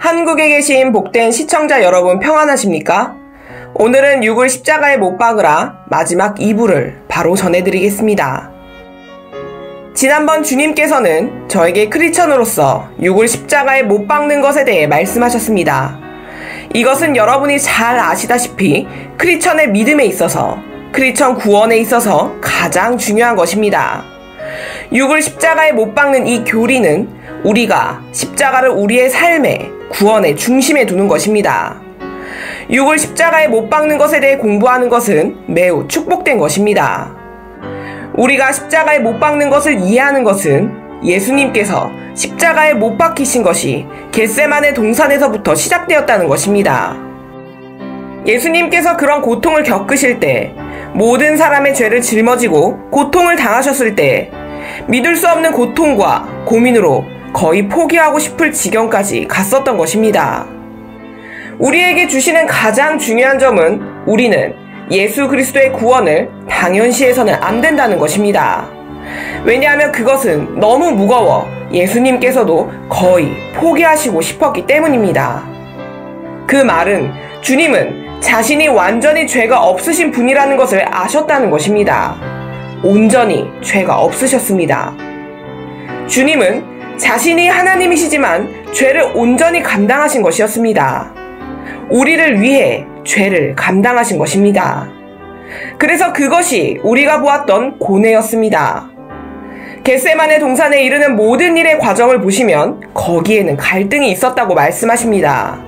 한국에 계신 복된 시청자 여러분 평안하십니까? 오늘은 6월 십자가에 못 박으라 마지막 2부를 바로 전해드리겠습니다. 지난번 주님께서는 저에게 크리스천으로서 6월 십자가에 못 박는 것에 대해 말씀하셨습니다. 이것은 여러분이 잘 아시다시피 크리스천의 믿음에 있어서, 크리스천 구원에 있어서 가장 중요한 것입니다. 6월 십자가에 못 박는 이 교리는 우리가 십자가를 우리의 삶의 구원의 중심에 두는 것입니다. 6월 십자가에 못 박는 것에 대해 공부하는 것은 매우 축복된 것입니다. 우리가 십자가에 못 박는 것을 이해하는 것은 예수님께서 십자가에 못 박히신 것이 겟세마네 동산에서부터 시작되었다는 것입니다. 예수님께서 그런 고통을 겪으실 때, 모든 사람의 죄를 짊어지고 고통을 당하셨을 때 믿을 수 없는 고통과 고민으로 거의 포기하고 싶을 지경까지 갔었던 것입니다. 우리에게 주시는 가장 중요한 점은 우리는 예수 그리스도의 구원을 당연시해서는 안 된다는 것입니다. 왜냐하면 그것은 너무 무거워 예수님께서도 거의 포기하시고 싶었기 때문입니다. 그 말은 주님은 자신이 완전히 죄가 없으신 분이라는 것을 아셨다는 것입니다. 온전히 죄가 없으셨습니다. 주님은 자신이 하나님이시지만 죄를 온전히 감당하신 것이었습니다. 우리를 위해 죄를 감당하신 것입니다. 그래서 그것이 우리가 보았던 고뇌였습니다. 겟세마네 동산에 이르는 모든 일의 과정을 보시면 거기에는 갈등이 있었다고 말씀하십니다.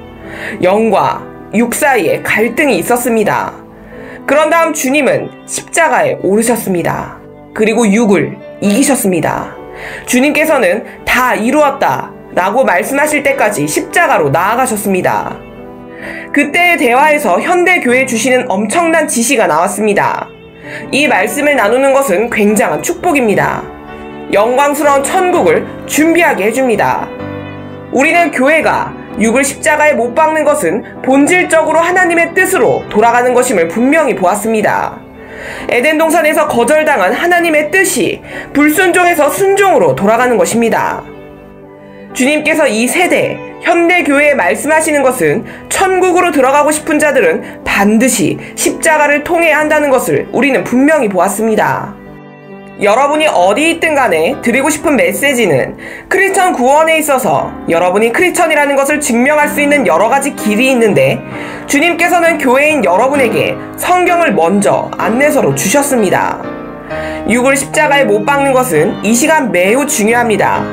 영과 육 사이에 갈등이 있었습니다. 그런 다음 주님은 십자가에 오르셨습니다. 그리고 육을 이기셨습니다. 주님께서는 다 이루었다 라고 말씀하실 때까지 십자가로 나아가셨습니다. 그때의 대화에서 현대교회에 주시는 엄청난 지시가 나왔습니다. 이 말씀을 나누는 것은 굉장한 축복입니다. 영광스러운 천국을 준비하게 해줍니다. 우리는 교회가 육을 십자가에 못 박는 것은 본질적으로 하나님의 뜻으로 돌아가는 것임을 분명히 보았습니다. 에덴 동산에서 거절당한 하나님의 뜻이 불순종에서 순종으로 돌아가는 것입니다. 주님께서 이 세대, 현대교회에 말씀하시는 것은 천국으로 들어가고 싶은 자들은 반드시 십자가를 통해야 한다는 것을 우리는 분명히 보았습니다. 여러분이 어디 있든 간에 드리고 싶은 메시지는 크리스천 구원에 있어서 여러분이 크리스천이라는 것을 증명할 수 있는 여러 가지 길이 있는데, 주님께서는 교회인 여러분에게 성경을 먼저 안내서로 주셨습니다. 육을 십자가에 못 박는 것은 이 시간 매우 중요합니다.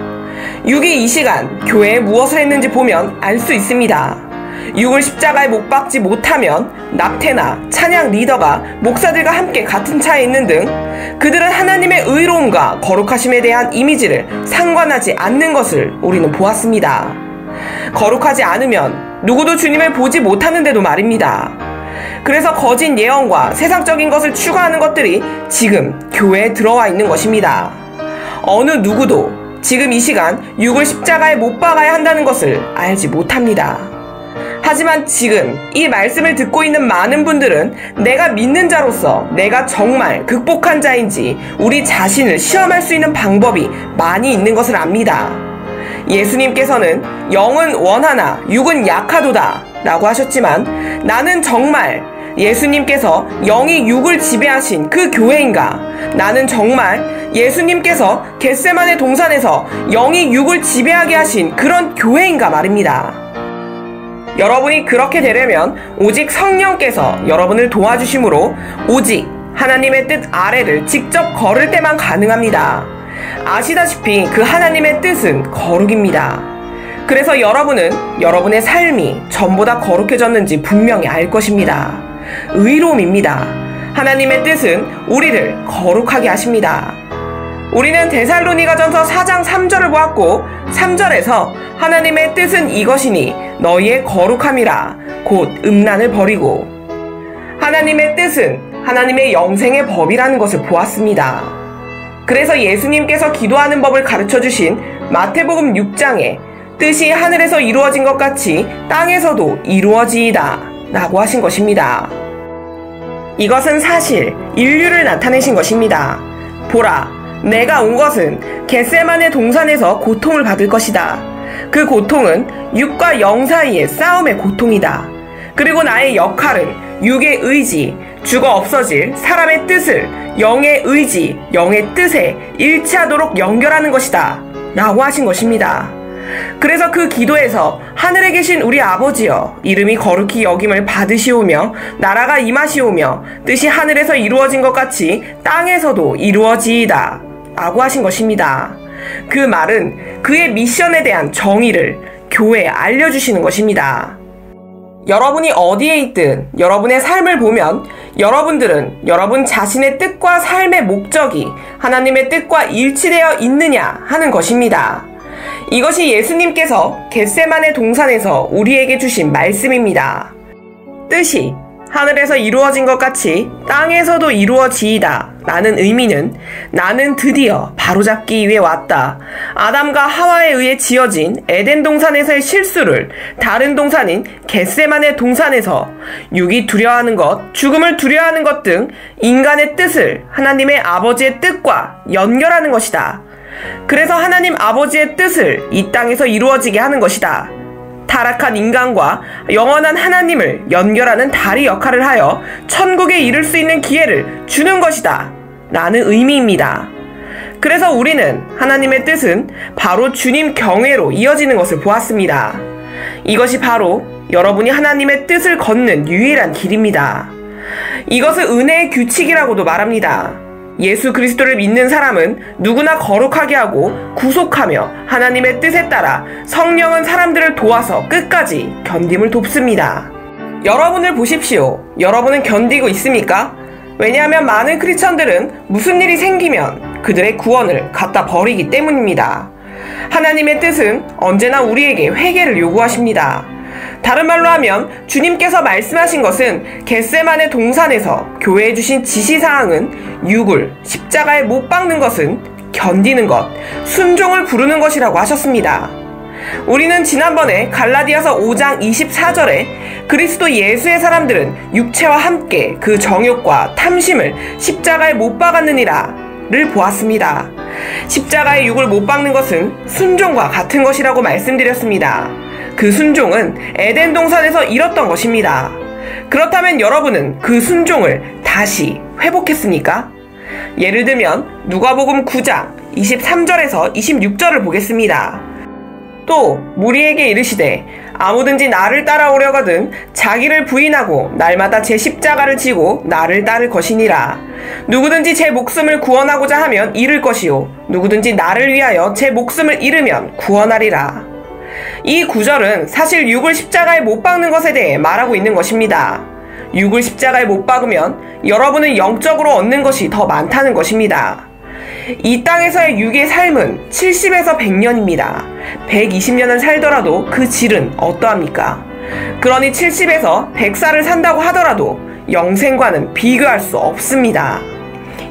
육이 이 시간 교회에 무엇을 했는지 보면 알 수 있습니다. 육을 십자가에 못 박지 못하면 납태나 찬양 리더가 목사들과 함께 같은 차에 있는 등 그들은 하나님의 의로움과 거룩하심에 대한 이미지를 상관하지 않는 것을 우리는 보았습니다. 거룩하지 않으면 누구도 주님을 보지 못하는데도 말입니다. 그래서 거짓 예언과 세상적인 것을 추구하는 것들이 지금 교회에 들어와 있는 것입니다. 어느 누구도 지금 이 시간 육을 십자가에 못 박아야 한다는 것을 알지 못합니다. 하지만 지금 이 말씀을 듣고 있는 많은 분들은 내가 믿는 자로서 내가 정말 극복한 자인지 우리 자신을 시험할 수 있는 방법이 많이 있는 것을 압니다. 예수님께서는 영은 원하나 육은 약하도다 라고 하셨지만, 나는 정말 예수님께서 영이 육을 지배하신 그 교회인가? 나는 정말 예수님께서 겟세마네 동산에서 영이 육을 지배하게 하신 그런 교회인가 말입니다. 여러분이 그렇게 되려면 오직 성령께서 여러분을 도와주심으로 오직 하나님의 뜻 아래를 직접 걸을 때만 가능합니다. 아시다시피 그 하나님의 뜻은 거룩입니다. 그래서 여러분은 여러분의 삶이 전보다 거룩해졌는지 분명히 알 것입니다. 의로움입니다. 하나님의 뜻은 우리를 거룩하게 하십니다. 우리는 데살로니가전서 4장 3절을 보았고, 3절에서 하나님의 뜻은 이것이니 너희의 거룩함이라 곧 음란을 버리고, 하나님의 뜻은 하나님의 영생의 법이라는 것을 보았습니다. 그래서 예수님께서 기도하는 법을 가르쳐주신 마태복음 6장에 뜻이 하늘에서 이루어진 것 같이 땅에서도 이루어지이다 라고 하신 것입니다. 이것은 사실 인류를 나타내신 것입니다. 보라, 내가 온 것은 겟세마네 동산에서 고통을 받을 것이다. 그 고통은 육과 영 사이의 싸움의 고통이다. 그리고 나의 역할은 육의 의지, 죽어 없어질 사람의 뜻을 영의 의지, 영의 뜻에 일치하도록 연결하는 것이다. 라고 하신 것입니다. 그래서 그 기도에서 하늘에 계신 우리 아버지여, 이름이 거룩히 여김을 받으시오며 나라가 임하시오며 뜻이 하늘에서 이루어진 것 같이 땅에서도 이루어지이다. 라고 하신 것입니다. 그 말은 그의 미션에 대한 정의를 교회에 알려주시는 것입니다. 여러분이 어디에 있든 여러분의 삶을 보면 여러분들은 여러분 자신의 뜻과 삶의 목적이 하나님의 뜻과 일치되어 있느냐 하는 것입니다. 이것이 예수님께서 겟세마네 동산에서 우리에게 주신 말씀입니다. 뜻이 하늘에서 이루어진 것 같이 땅에서도 이루어지이다 라는 의미는 나는 드디어 바로잡기 위해 왔다. 아담과 하와에 의해 지어진 에덴 동산에서의 실수를 다른 동산인 겟세마네 동산에서 육이 두려워하는 것, 죽음을 두려워하는 것 등 인간의 뜻을 하나님의 아버지의 뜻과 연결하는 것이다. 그래서 하나님 아버지의 뜻을 이 땅에서 이루어지게 하는 것이다. 타락한 인간과 영원한 하나님을 연결하는 다리 역할을 하여 천국에 이를 수 있는 기회를 주는 것이다. 라는 의미입니다. 그래서 우리는 하나님의 뜻은 바로 주님 경외로 이어지는 것을 보았습니다. 이것이 바로 여러분이 하나님의 뜻을 걷는 유일한 길입니다. 이것을 은혜의 규칙이라고도 말합니다. 예수 그리스도를 믿는 사람은 누구나 거룩하게 하고 구속하며 하나님의 뜻에 따라 성령은 사람들을 도와서 끝까지 견딤을 돕습니다. 여러분을 보십시오. 여러분은 견디고 있습니까? 왜냐하면 많은 크리스천들은 무슨 일이 생기면 그들의 구원을 갖다 버리기 때문입니다. 하나님의 뜻은 언제나 우리에게 회개를 요구하십니다. 다른 말로 하면 주님께서 말씀하신 것은 겟세마네 동산에서 교회에 주신 지시사항은 육을 십자가에 못 박는 것은 견디는 것, 순종을 부르는 것이라고 하셨습니다. 우리는 지난번에 갈라디아서 5장 24절에 그리스도 예수의 사람들은 육체와 함께 그 정욕과 탐심을 십자가에 못 박았느니라 를 보았습니다. 십자가에 육을 못 박는 것은 순종과 같은 것이라고 말씀드렸습니다. 그 순종은 에덴 동산에서 잃었던 것입니다. 그렇다면 여러분은 그 순종을 다시 회복했습니까? 예를 들면 누가복음 9장 23절에서 26절을 보겠습니다. 또 무리에게 이르시되 아무든지 나를 따라오려거든 자기를 부인하고 날마다 제 십자가를 지고 나를 따를 것이니라. 누구든지 제 목숨을 구원하고자 하면 잃을 것이요 누구든지 나를 위하여 제 목숨을 잃으면 구원하리라. 이 구절은 사실 육을 십자가에 못 박는 것에 대해 말하고 있는 것입니다. 육을 십자가에 못 박으면 여러분은 영적으로 얻는 것이 더 많다는 것입니다. 이 땅에서의 육의 삶은 70에서 100년입니다. 120년을 살더라도 그 질은 어떠합니까? 그러니 70에서 100살을 산다고 하더라도 영생과는 비교할 수 없습니다.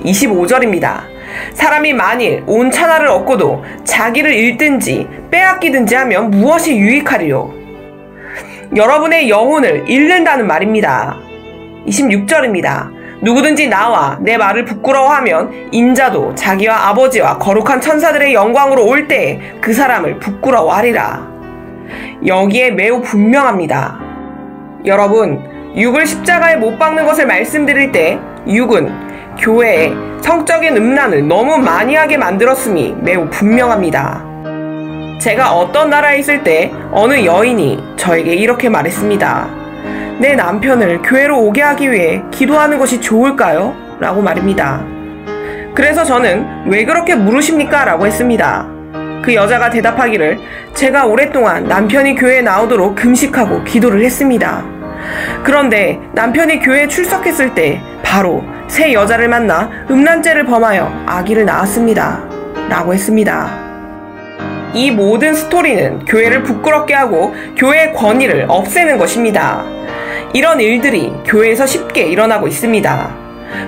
25절입니다. 사람이 만일 온 천하를 얻고도 자기를 잃든지 빼앗기든지 하면 무엇이 유익하리요? 여러분의 영혼을 잃는다는 말입니다. 26절입니다. 누구든지 나와 내 말을 부끄러워하면 인자도 자기와 아버지와 거룩한 천사들의 영광으로 올 때에 그 사람을 부끄러워하리라. 여기에 매우 분명합니다. 여러분, 육을 십자가에 못 박는 것을 말씀드릴 때 육은 교회에 성적인 음란을 너무 많이 하게 만들었음이 매우 분명합니다. 제가 어떤 나라에 있을 때 어느 여인이 저에게 이렇게 말했습니다. 내 남편을 교회로 오게 하기 위해 기도하는 것이 좋을까요? 라고 말입니다. 그래서 저는 왜 그렇게 물으십니까? 라고 했습니다. 그 여자가 대답하기를 제가 오랫동안 남편이 교회에 나오도록 금식하고 기도를 했습니다. 그런데 남편이 교회에 출석했을 때 바로 새 여자를 만나 음란죄를 범하여 아기를 낳았습니다. 라고 했습니다. 이 모든 스토리는 교회를 부끄럽게 하고 교회의 권위를 없애는 것입니다. 이런 일들이 교회에서 쉽게 일어나고 있습니다.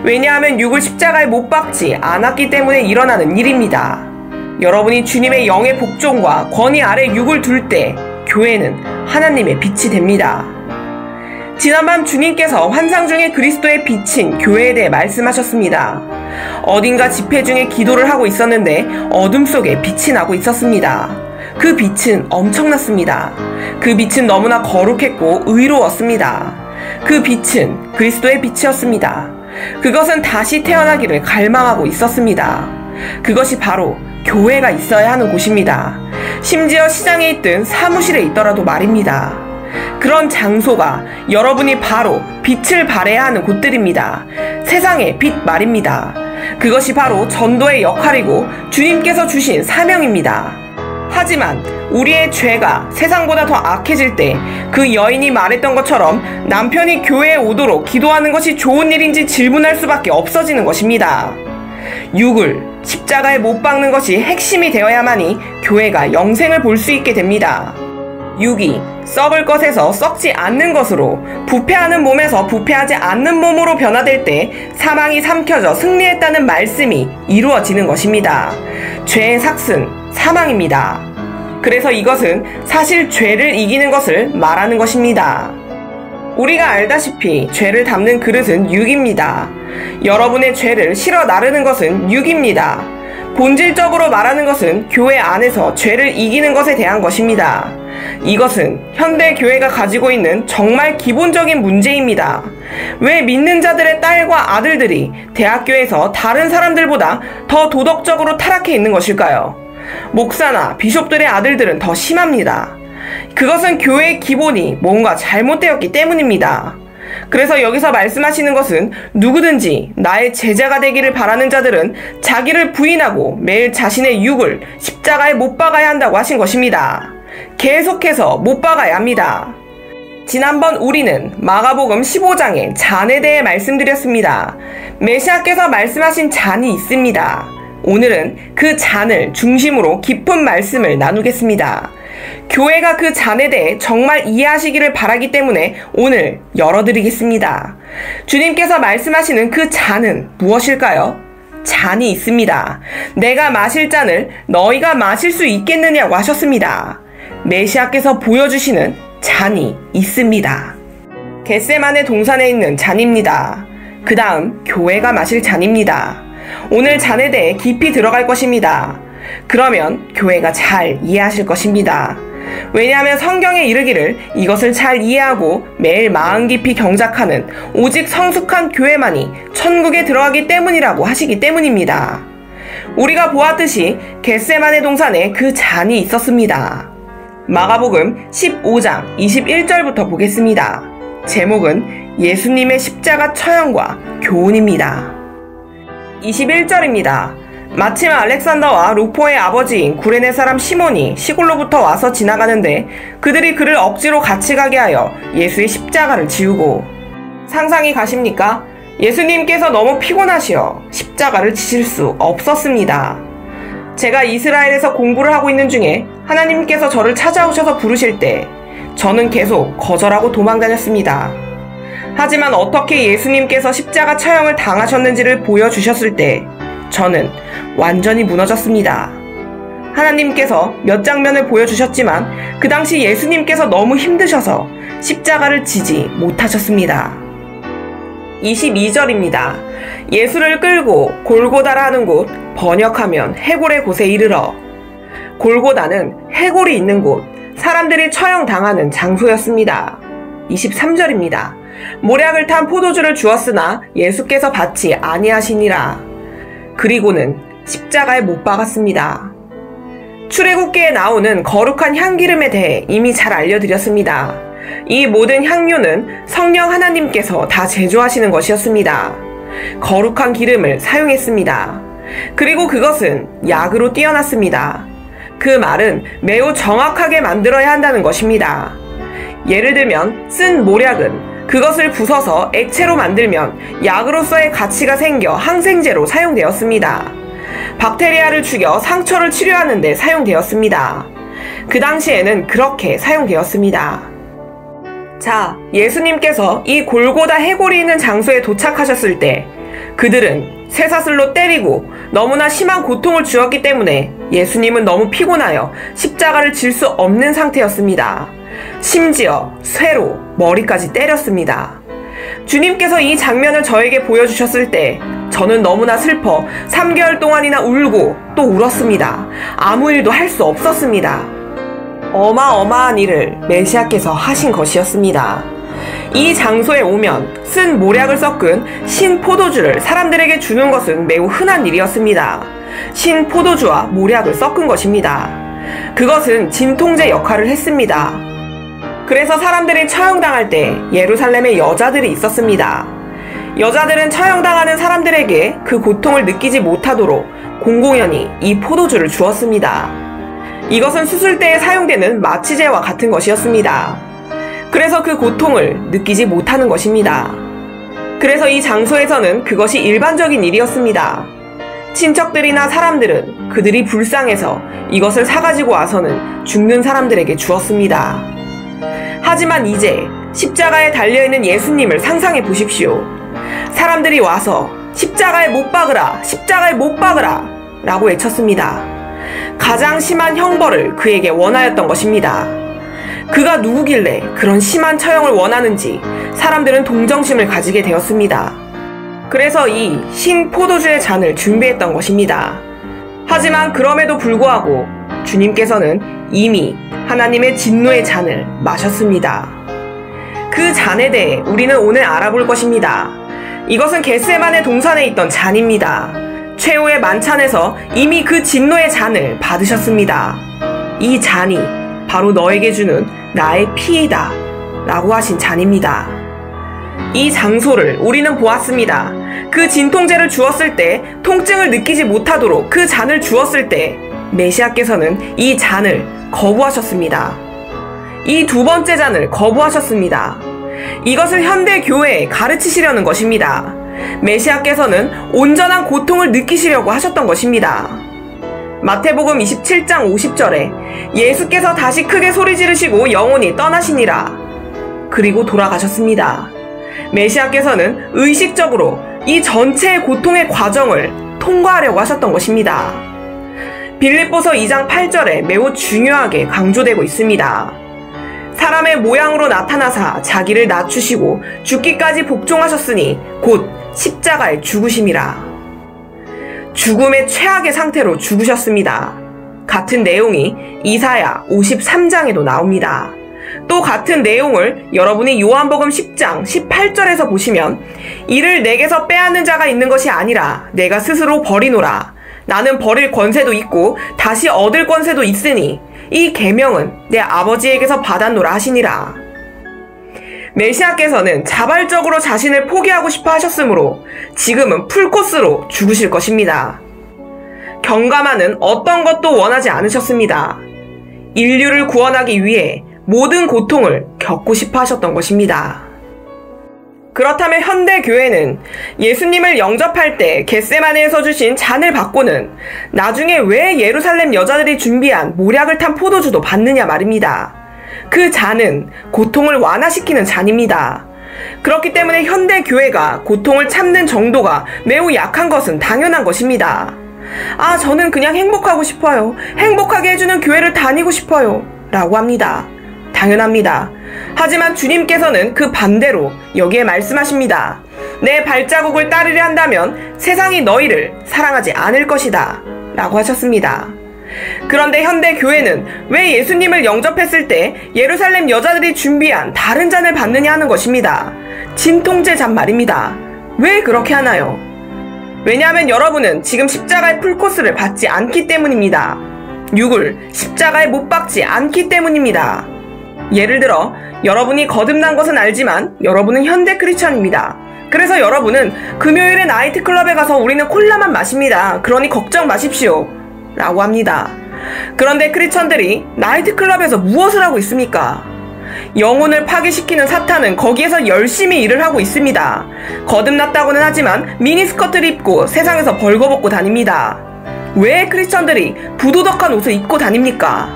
왜냐하면 육을 십자가에 못 박지 않았기 때문에 일어나는 일입니다. 여러분이 주님의 영의 복종과 권위 아래 육을 둘 때 교회는 하나님의 빛이 됩니다. 지난밤 주님께서 환상 중에 그리스도의 빛인 교회에 대해 말씀하셨습니다. 어딘가 집회 중에 기도를 하고 있었는데 어둠 속에 빛이 나고 있었습니다. 그 빛은 엄청났습니다. 그 빛은 너무나 거룩했고 의로웠습니다. 그 빛은 그리스도의 빛이었습니다. 그것은 다시 태어나기를 갈망하고 있었습니다. 그것이 바로 교회가 있어야 하는 곳입니다. 심지어 시장에 있든 사무실에 있더라도 말입니다. 그런 장소가 여러분이 바로 빛을 발해야 하는 곳들입니다. 세상의 빛 말입니다. 그것이 바로 전도의 역할이고 주님께서 주신 사명입니다. 하지만 우리의 죄가 세상보다 더 악해질 때 그 여인이 말했던 것처럼 남편이 교회에 오도록 기도하는 것이 좋은 일인지 질문할 수밖에 없어지는 것입니다. 육을 십자가에 못 박는 것이 핵심이 되어야만이 교회가 영생을 볼 수 있게 됩니다. 육이 썩을 것에서 썩지 않는 것으로, 부패하는 몸에서 부패하지 않는 몸으로 변화될 때 사망이 삼켜져 승리했다는 말씀이 이루어지는 것입니다. 죄의 삭은 사망입니다. 그래서 이것은 사실 죄를 이기는 것을 말하는 것입니다. 우리가 알다시피 죄를 담는 그릇은 육입니다. 여러분의 죄를 실어 나르는 것은 육입니다. 본질적으로 말하는 것은 교회 안에서 죄를 이기는 것에 대한 것입니다. 이것은 현대 교회가 가지고 있는 정말 기본적인 문제입니다. 왜 믿는 자들의 딸과 아들들이 대학교에서 다른 사람들보다 더 도덕적으로 타락해 있는 것일까요? 목사나 비숍들의 아들들은 더 심합니다. 그것은 교회의 기본이 뭔가 잘못되었기 때문입니다. 그래서 여기서 말씀하시는 것은 누구든지 나의 제자가 되기를 바라는 자들은 자기를 부인하고 매일 자신의 육을 십자가에 못 박아야 한다고 하신 것입니다. 계속해서 못 박아야 합니다. 지난번 우리는 마가복음 15장의 잔에 대해 말씀드렸습니다. 메시아께서 말씀하신 잔이 있습니다. 오늘은 그 잔을 중심으로 깊은 말씀을 나누겠습니다. 교회가 그 잔에 대해 정말 이해하시기를 바라기 때문에 오늘 열어드리겠습니다. 주님께서 말씀하시는 그 잔은 무엇일까요? 잔이 있습니다. 내가 마실 잔을 너희가 마실 수 있겠느냐고 하셨습니다. 메시아께서 보여주시는 잔이 있습니다. 겟세마네 동산에 있는 잔입니다. 그 다음 교회가 마실 잔입니다. 오늘 잔에 대해 깊이 들어갈 것입니다. 그러면 교회가 잘 이해하실 것입니다. 왜냐하면 성경에 이르기를 이것을 잘 이해하고 매일 마음 깊이 경작하는 오직 성숙한 교회만이 천국에 들어가기 때문이라고 하시기 때문입니다. 우리가 보았듯이 겟세마네 동산에 그 잔이 있었습니다. 마가복음 15장 21절부터 보겠습니다. 제목은 예수님의 십자가 처형과 교훈입니다. 21절입니다. 마침 알렉산더와 루포의 아버지인 구레네 사람 시몬이 시골로부터 와서 지나가는데 그들이 그를 억지로 같이 가게 하여 예수의 십자가를 지우고. 상상이 가십니까? 예수님께서 너무 피곤하시어 십자가를 지실 수 없었습니다. 제가 이스라엘에서 공부를 하고 있는 중에 하나님께서 저를 찾아오셔서 부르실 때 저는 계속 거절하고 도망다녔습니다. 하지만 어떻게 예수님께서 십자가 처형을 당하셨는지를 보여주셨을 때 저는 완전히 무너졌습니다. 하나님께서 몇 장면을 보여주셨지만 그 당시 예수님께서 너무 힘드셔서 십자가를 지지 못하셨습니다. 22절입니다. 예수를 끌고 골고다라는 곳, 번역하면 해골의 곳에 이르러. 골고다는 해골이 있는 곳, 사람들이 처형당하는 장소였습니다. 23절입니다. 모략을 탄 포도주를 주었으나 예수께서 받지 아니하시니라. 그리고는 십자가에 못 박았습니다. 출애굽기에 나오는 거룩한 향기름에 대해 이미 잘 알려드렸습니다. 이 모든 향료는 성령 하나님께서 다 제조하시는 것이었습니다. 거룩한 기름을 사용했습니다. 그리고 그것은 약으로 띄어놨습니다. 그 말은 매우 정확하게 만들어야 한다는 것입니다. 예를 들면 쓴 모략은 그것을 부숴서 액체로 만들면 약으로서의 가치가 생겨 항생제로 사용되었습니다. 박테리아를 죽여 상처를 치료하는 데 사용되었습니다. 그 당시에는 그렇게 사용되었습니다. 자, 예수님께서 이 골고다 해골이 있는 장소에 도착하셨을 때 그들은 쇠사슬로 때리고 너무나 심한 고통을 주었기 때문에 예수님은 너무 피곤하여 십자가를 질 수 없는 상태였습니다. 심지어 쇠로 머리까지 때렸습니다. 주님께서 이 장면을 저에게 보여주셨을 때 저는 너무나 슬퍼 3개월 동안이나 울고 또 울었습니다. 아무 일도 할 수 없었습니다. 어마어마한 일을 메시아께서 하신 것이었습니다. 이 장소에 오면 쓴 모략을 섞은 신 포도주를 사람들에게 주는 것은 매우 흔한 일이었습니다. 신 포도주와 모략을 섞은 것입니다. 그것은 진통제 역할을 했습니다. 그래서 사람들이 처형당할 때 예루살렘에 여자들이 있었습니다. 여자들은 처형당하는 사람들에게 그 고통을 느끼지 못하도록 공공연히 이 포도주를 주었습니다. 이것은 수술 때에 사용되는 마취제와 같은 것이었습니다. 그래서 그 고통을 느끼지 못하는 것입니다. 그래서 이 장소에서는 그것이 일반적인 일이었습니다. 친척들이나 사람들은 그들이 불쌍해서 이것을 사가지고 와서는 죽는 사람들에게 주었습니다. 하지만 이제 십자가에 달려있는 예수님을 상상해 보십시오. 사람들이 와서 십자가에 못 박으라, 십자가에 못 박으라 라고 외쳤습니다. 가장 심한 형벌을 그에게 원하였던 것입니다. 그가 누구길래 그런 심한 처형을 원하는지 사람들은 동정심을 가지게 되었습니다. 그래서 이 신 포도주의 잔을 준비했던 것입니다. 하지만 그럼에도 불구하고 주님께서는 이미 하나님의 진노의 잔을 마셨습니다. 그 잔에 대해 우리는 오늘 알아볼 것입니다. 이것은 겟세마네 동산에 있던 잔입니다. 최후의 만찬에서 이미 그 진노의 잔을 받으셨습니다. 이 잔이 바로 너에게 주는 나의 피이다 라고 하신 잔입니다. 이 장소를 우리는 보았습니다. 그 진통제를 주었을 때 통증을 느끼지 못하도록 그 잔을 주었을 때 메시아께서는 이 잔을 거부하셨습니다. 이 두 번째 잔을 거부하셨습니다. 이것을 현대 교회에 가르치시려는 것입니다. 메시아께서는 온전한 고통을 느끼시려고 하셨던 것입니다. 마태복음 27장 50절에 예수께서 다시 크게 소리 지르시고 영원히 떠나시니라. 그리고 돌아가셨습니다. 메시아께서는 의식적으로 이 전체의 고통의 과정을 통과하려고 하셨던 것입니다. 빌립보서 2장 8절에 매우 중요하게 강조되고 있습니다. 사람의 모양으로 나타나사 자기를 낮추시고 죽기까지 복종하셨으니 곧 십자가에 죽으심이라. 죽음의 최악의 상태로 죽으셨습니다. 같은 내용이 이사야 53장에도 나옵니다. 또 같은 내용을 여러분이 요한복음 10장 18절에서 보시면 이를 내게서 빼앗는 자가 있는 것이 아니라 내가 스스로 버리노라. 나는 버릴 권세도 있고 다시 얻을 권세도 있으니 이 계명은 내 아버지에게서 받았노라 하시니라. 메시아께서는 자발적으로 자신을 포기하고 싶어 하셨으므로 지금은 풀코스로 죽으실 것입니다. 경감하는 어떤 것도 원하지 않으셨습니다. 인류를 구원하기 위해 모든 고통을 겪고 싶어 하셨던 것입니다. 그렇다면 현대 교회는 예수님을 영접할 때 겟세마네에서 주신 잔을 받고는 나중에 왜 예루살렘 여자들이 준비한 모략을 탄 포도주도 받느냐 말입니다. 그 잔은 고통을 완화시키는 잔입니다. 그렇기 때문에 현대 교회가 고통을 참는 정도가 매우 약한 것은 당연한 것입니다. 저는 그냥 행복하고 싶어요. 행복하게 해주는 교회를 다니고 싶어요. 라고 합니다. 당연합니다. 하지만 주님께서는 그 반대로 여기에 말씀하십니다. 내 발자국을 따르려 한다면 세상이 너희를 사랑하지 않을 것이다. 라고 하셨습니다. 그런데 현대 교회는 왜 예수님을 영접했을 때 예루살렘 여자들이 준비한 다른 잔을 받느냐 하는 것입니다. 진통제 잔 말입니다. 왜 그렇게 하나요? 왜냐하면 여러분은 지금 십자가의 풀코스를 받지 않기 때문입니다. 육을 십자가에 못 박지 않기 때문입니다. 예를 들어 여러분이 거듭난 것은 알지만 여러분은 현대 크리스천입니다. 그래서 여러분은 금요일에 나이트클럽에 가서 우리는 콜라만 마십니다. 그러니 걱정 마십시오. 라고 합니다. 그런데 크리스천들이 나이트클럽에서 무엇을 하고 있습니까? 영혼을 파괴시키는 사탄은 거기에서 열심히 일을 하고 있습니다. 거듭났다고는 하지만 미니스커트를 입고 세상에서 벌거벗고 다닙니다. 왜 크리스천들이 부도덕한 옷을 입고 다닙니까?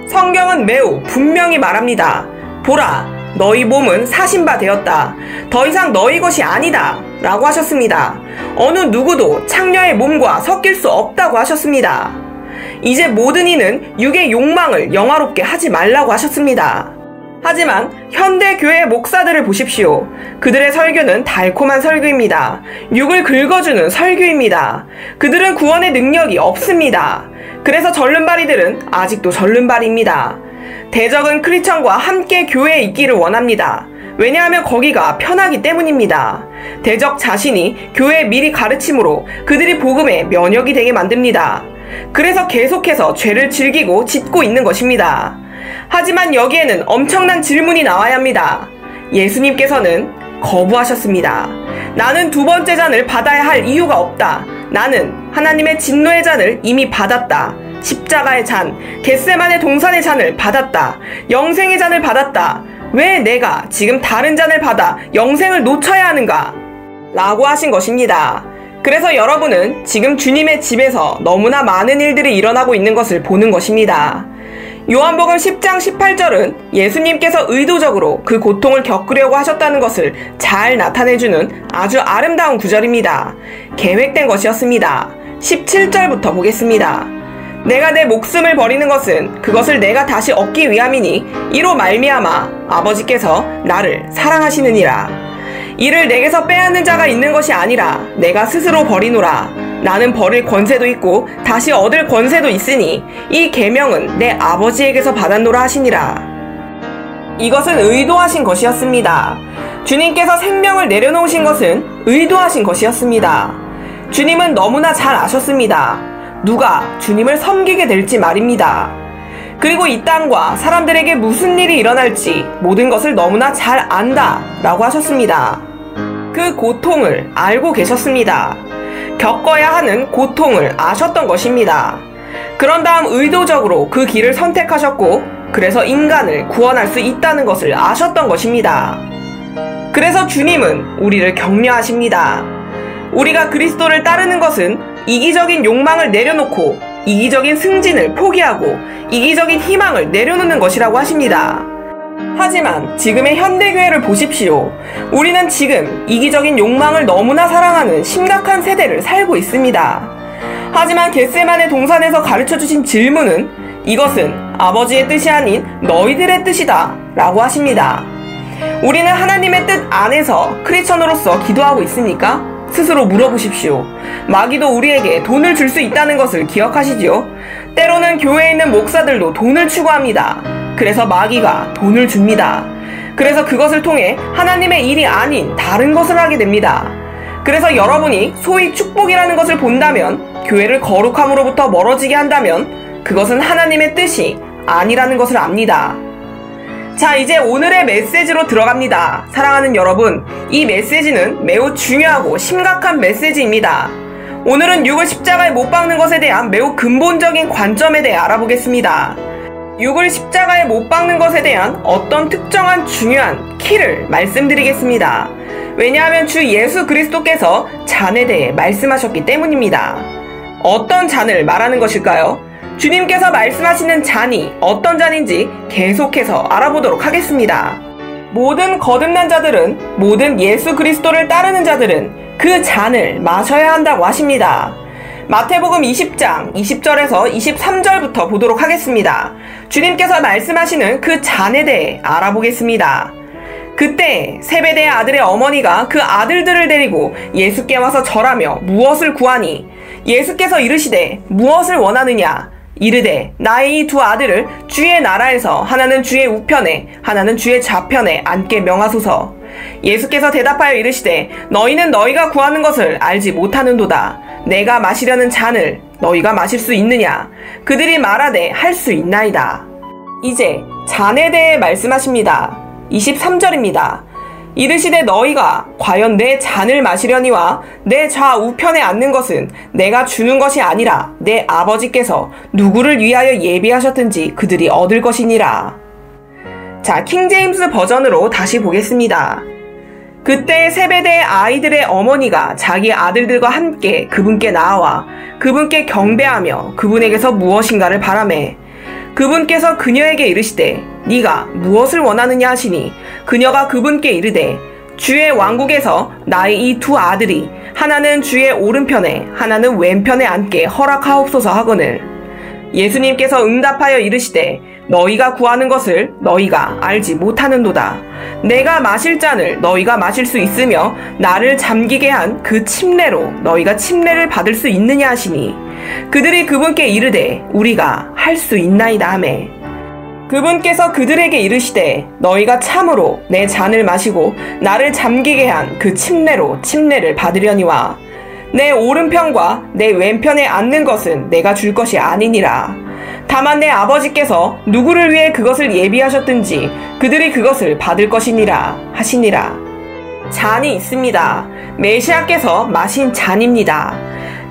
성경은 매우 분명히 말합니다. 보라, 너희 몸은 사신 바 되었다. 더 이상 너희 것이 아니다. 라고 하셨습니다. 어느 누구도 창녀의 몸과 섞일 수 없다고 하셨습니다. 이제 모든 이는 육의 욕망을 영화롭게 하지 말라고 하셨습니다. 하지만 현대교회 목사들을 보십시오. 그들의 설교는 달콤한 설교입니다. 육을 긁어주는 설교입니다. 그들은 구원의 능력이 없습니다. 그래서 절름발이들은 아직도 절름발입니다. 대적은 크리스천과 함께 교회에 있기를 원합니다. 왜냐하면 거기가 편하기 때문입니다. 대적 자신이 교회에 미리 가르침으로 그들이 복음에 면역이 되게 만듭니다. 그래서 계속해서 죄를 즐기고 짓고 있는 것입니다. 하지만 여기에는 엄청난 질문이 나와야 합니다. 예수님께서는 거부하셨습니다. 나는 두 번째 잔을 받아야 할 이유가 없다. 나는 하나님의 진노의 잔을 이미 받았다. 십자가의 잔, 겟세마네 동산의 잔을 받았다. 영생의 잔을 받았다. 왜 내가 지금 다른 잔을 받아 영생을 놓쳐야 하는가? 라고 하신 것입니다. 그래서 여러분은 지금 주님의 집에서 너무나 많은 일들이 일어나고 있는 것을 보는 것입니다. 요한복음 10장 18절은 예수님께서 의도적으로 그 고통을 겪으려고 하셨다는 것을 잘 나타내주는 아주 아름다운 구절입니다. 계획된 것이었습니다. 17절부터 보겠습니다. 내가 내 목숨을 버리는 것은 그것을 내가 다시 얻기 위함이니 이로 말미암아 아버지께서 나를 사랑하시느니라. 이를 내게서 빼앗는 자가 있는 것이 아니라 내가 스스로 버리노라. 나는 버릴 권세도 있고 다시 얻을 권세도 있으니 이 계명은 내 아버지에게서 받았노라 하시니라. 이것은 의도하신 것이었습니다. 주님께서 생명을 내려놓으신 것은 의도하신 것이었습니다. 주님은 너무나 잘 아셨습니다. 누가 주님을 섬기게 될지 말입니다. 그리고 이 땅과 사람들에게 무슨 일이 일어날지 모든 것을 너무나 잘 안다 라고 하셨습니다. 그 고통을 알고 계셨습니다. 겪어야 하는 고통을 아셨던 것입니다. 그런 다음 의도적으로 그 길을 선택하셨고 그래서 인간을 구원할 수 있다는 것을 아셨던 것입니다. 그래서 주님은 우리를 격려하십니다. 우리가 그리스도를 따르는 것은 이기적인 욕망을 내려놓고 이기적인 승진을 포기하고 이기적인 희망을 내려놓는 것이라고 하십니다. 하지만 지금의 현대교회를 보십시오. 우리는 지금 이기적인 욕망을 너무나 사랑하는 심각한 세대를 살고 있습니다. 하지만 겟세마네 동산에서 가르쳐주신 질문은 이것은 아버지의 뜻이 아닌 너희들의 뜻이다 라고 하십니다. 우리는 하나님의 뜻 안에서 크리스천으로서 기도하고 있습니까? 스스로 물어보십시오. 마귀도 우리에게 돈을 줄 수 있다는 것을 기억하시지요? 때로는 교회에 있는 목사들도 돈을 추구합니다. 그래서 마귀가 돈을 줍니다. 그래서 그것을 통해 하나님의 일이 아닌 다른 것을 하게 됩니다. 그래서 여러분이 소위 축복이라는 것을 본다면, 교회를 거룩함으로부터 멀어지게 한다면 그것은 하나님의 뜻이 아니라는 것을 압니다. 자, 이제 오늘의 메시지로 들어갑니다. 사랑하는 여러분, 이 메시지는 매우 중요하고 심각한 메시지입니다. 오늘은 육을 십자가에 못 박는 것에 대한 매우 근본적인 관점에 대해 알아보겠습니다. 육을 십자가에 못 박는 것에 대한 어떤 특정한 중요한 키를 말씀드리겠습니다. 왜냐하면 주 예수 그리스도께서 잔에 대해 말씀하셨기 때문입니다. 어떤 잔을 말하는 것일까요? 주님께서 말씀하시는 잔이 어떤 잔인지 계속해서 알아보도록 하겠습니다. 모든 거듭난 자들은, 모든 예수 그리스도를 따르는 자들은 그 잔을 마셔야 한다고 하십니다. 마태복음 20장 20절에서 23절부터 보도록 하겠습니다. 주님께서 말씀하시는 그 잔에 대해 알아보겠습니다. 그때 세베대의 아들의 어머니가 그 아들들을 데리고 예수께 와서 절하며 무엇을 구하니, 예수께서 이르시되 무엇을 원하느냐? 이르되 나의 이 두 아들을 주의 나라에서 하나는 주의 우편에 하나는 주의 좌편에 앉게 명하소서. 예수께서 대답하여 이르시되 너희는 너희가 구하는 것을 알지 못하는도다. 내가 마시려는 잔을 너희가 마실 수 있느냐? 그들이 말하되 할 수 있나이다. 이제 잔에 대해 말씀하십니다. 23절입니다. 이르시되 너희가 과연 내 잔을 마시려니와 내 좌우편에 앉는 것은 내가 주는 것이 아니라 내 아버지께서 누구를 위하여 예비하셨든지 그들이 얻을 것이니라. 자, 킹제임스 버전으로 다시 보겠습니다. 그때 세베대의 아이들의 어머니가 자기 아들들과 함께 그분께 나와 그분께 경배하며 그분에게서 무엇인가를 바라매, 그분께서 그녀에게 이르시되 네가 무엇을 원하느냐 하시니, 그녀가 그분께 이르되 주의 왕국에서 나의 이 두 아들이 하나는 주의 오른편에 하나는 왼편에 앉게 허락하옵소서 하거늘. 예수님께서 응답하여 이르시되 너희가 구하는 것을 너희가 알지 못하는도다. 내가 마실 잔을 너희가 마실 수 있으며 나를 잠기게 한 그 침례로 너희가 침례를 받을 수 있느냐 하시니 그들이 그분께 이르되 우리가 할 수 있나이다 하매 그분께서 그들에게 이르시되 너희가 참으로 내 잔을 마시고 나를 잠기게 한 그 침례로 침례를 받으려니와 내 오른편과 내 왼편에 앉는 것은 내가 줄 것이 아니니라. 다만 내 아버지께서 누구를 위해 그것을 예비하셨든지 그들이 그것을 받을 것이니라 하시니라. 잔이 있습니다. 메시아께서 마신 잔입니다.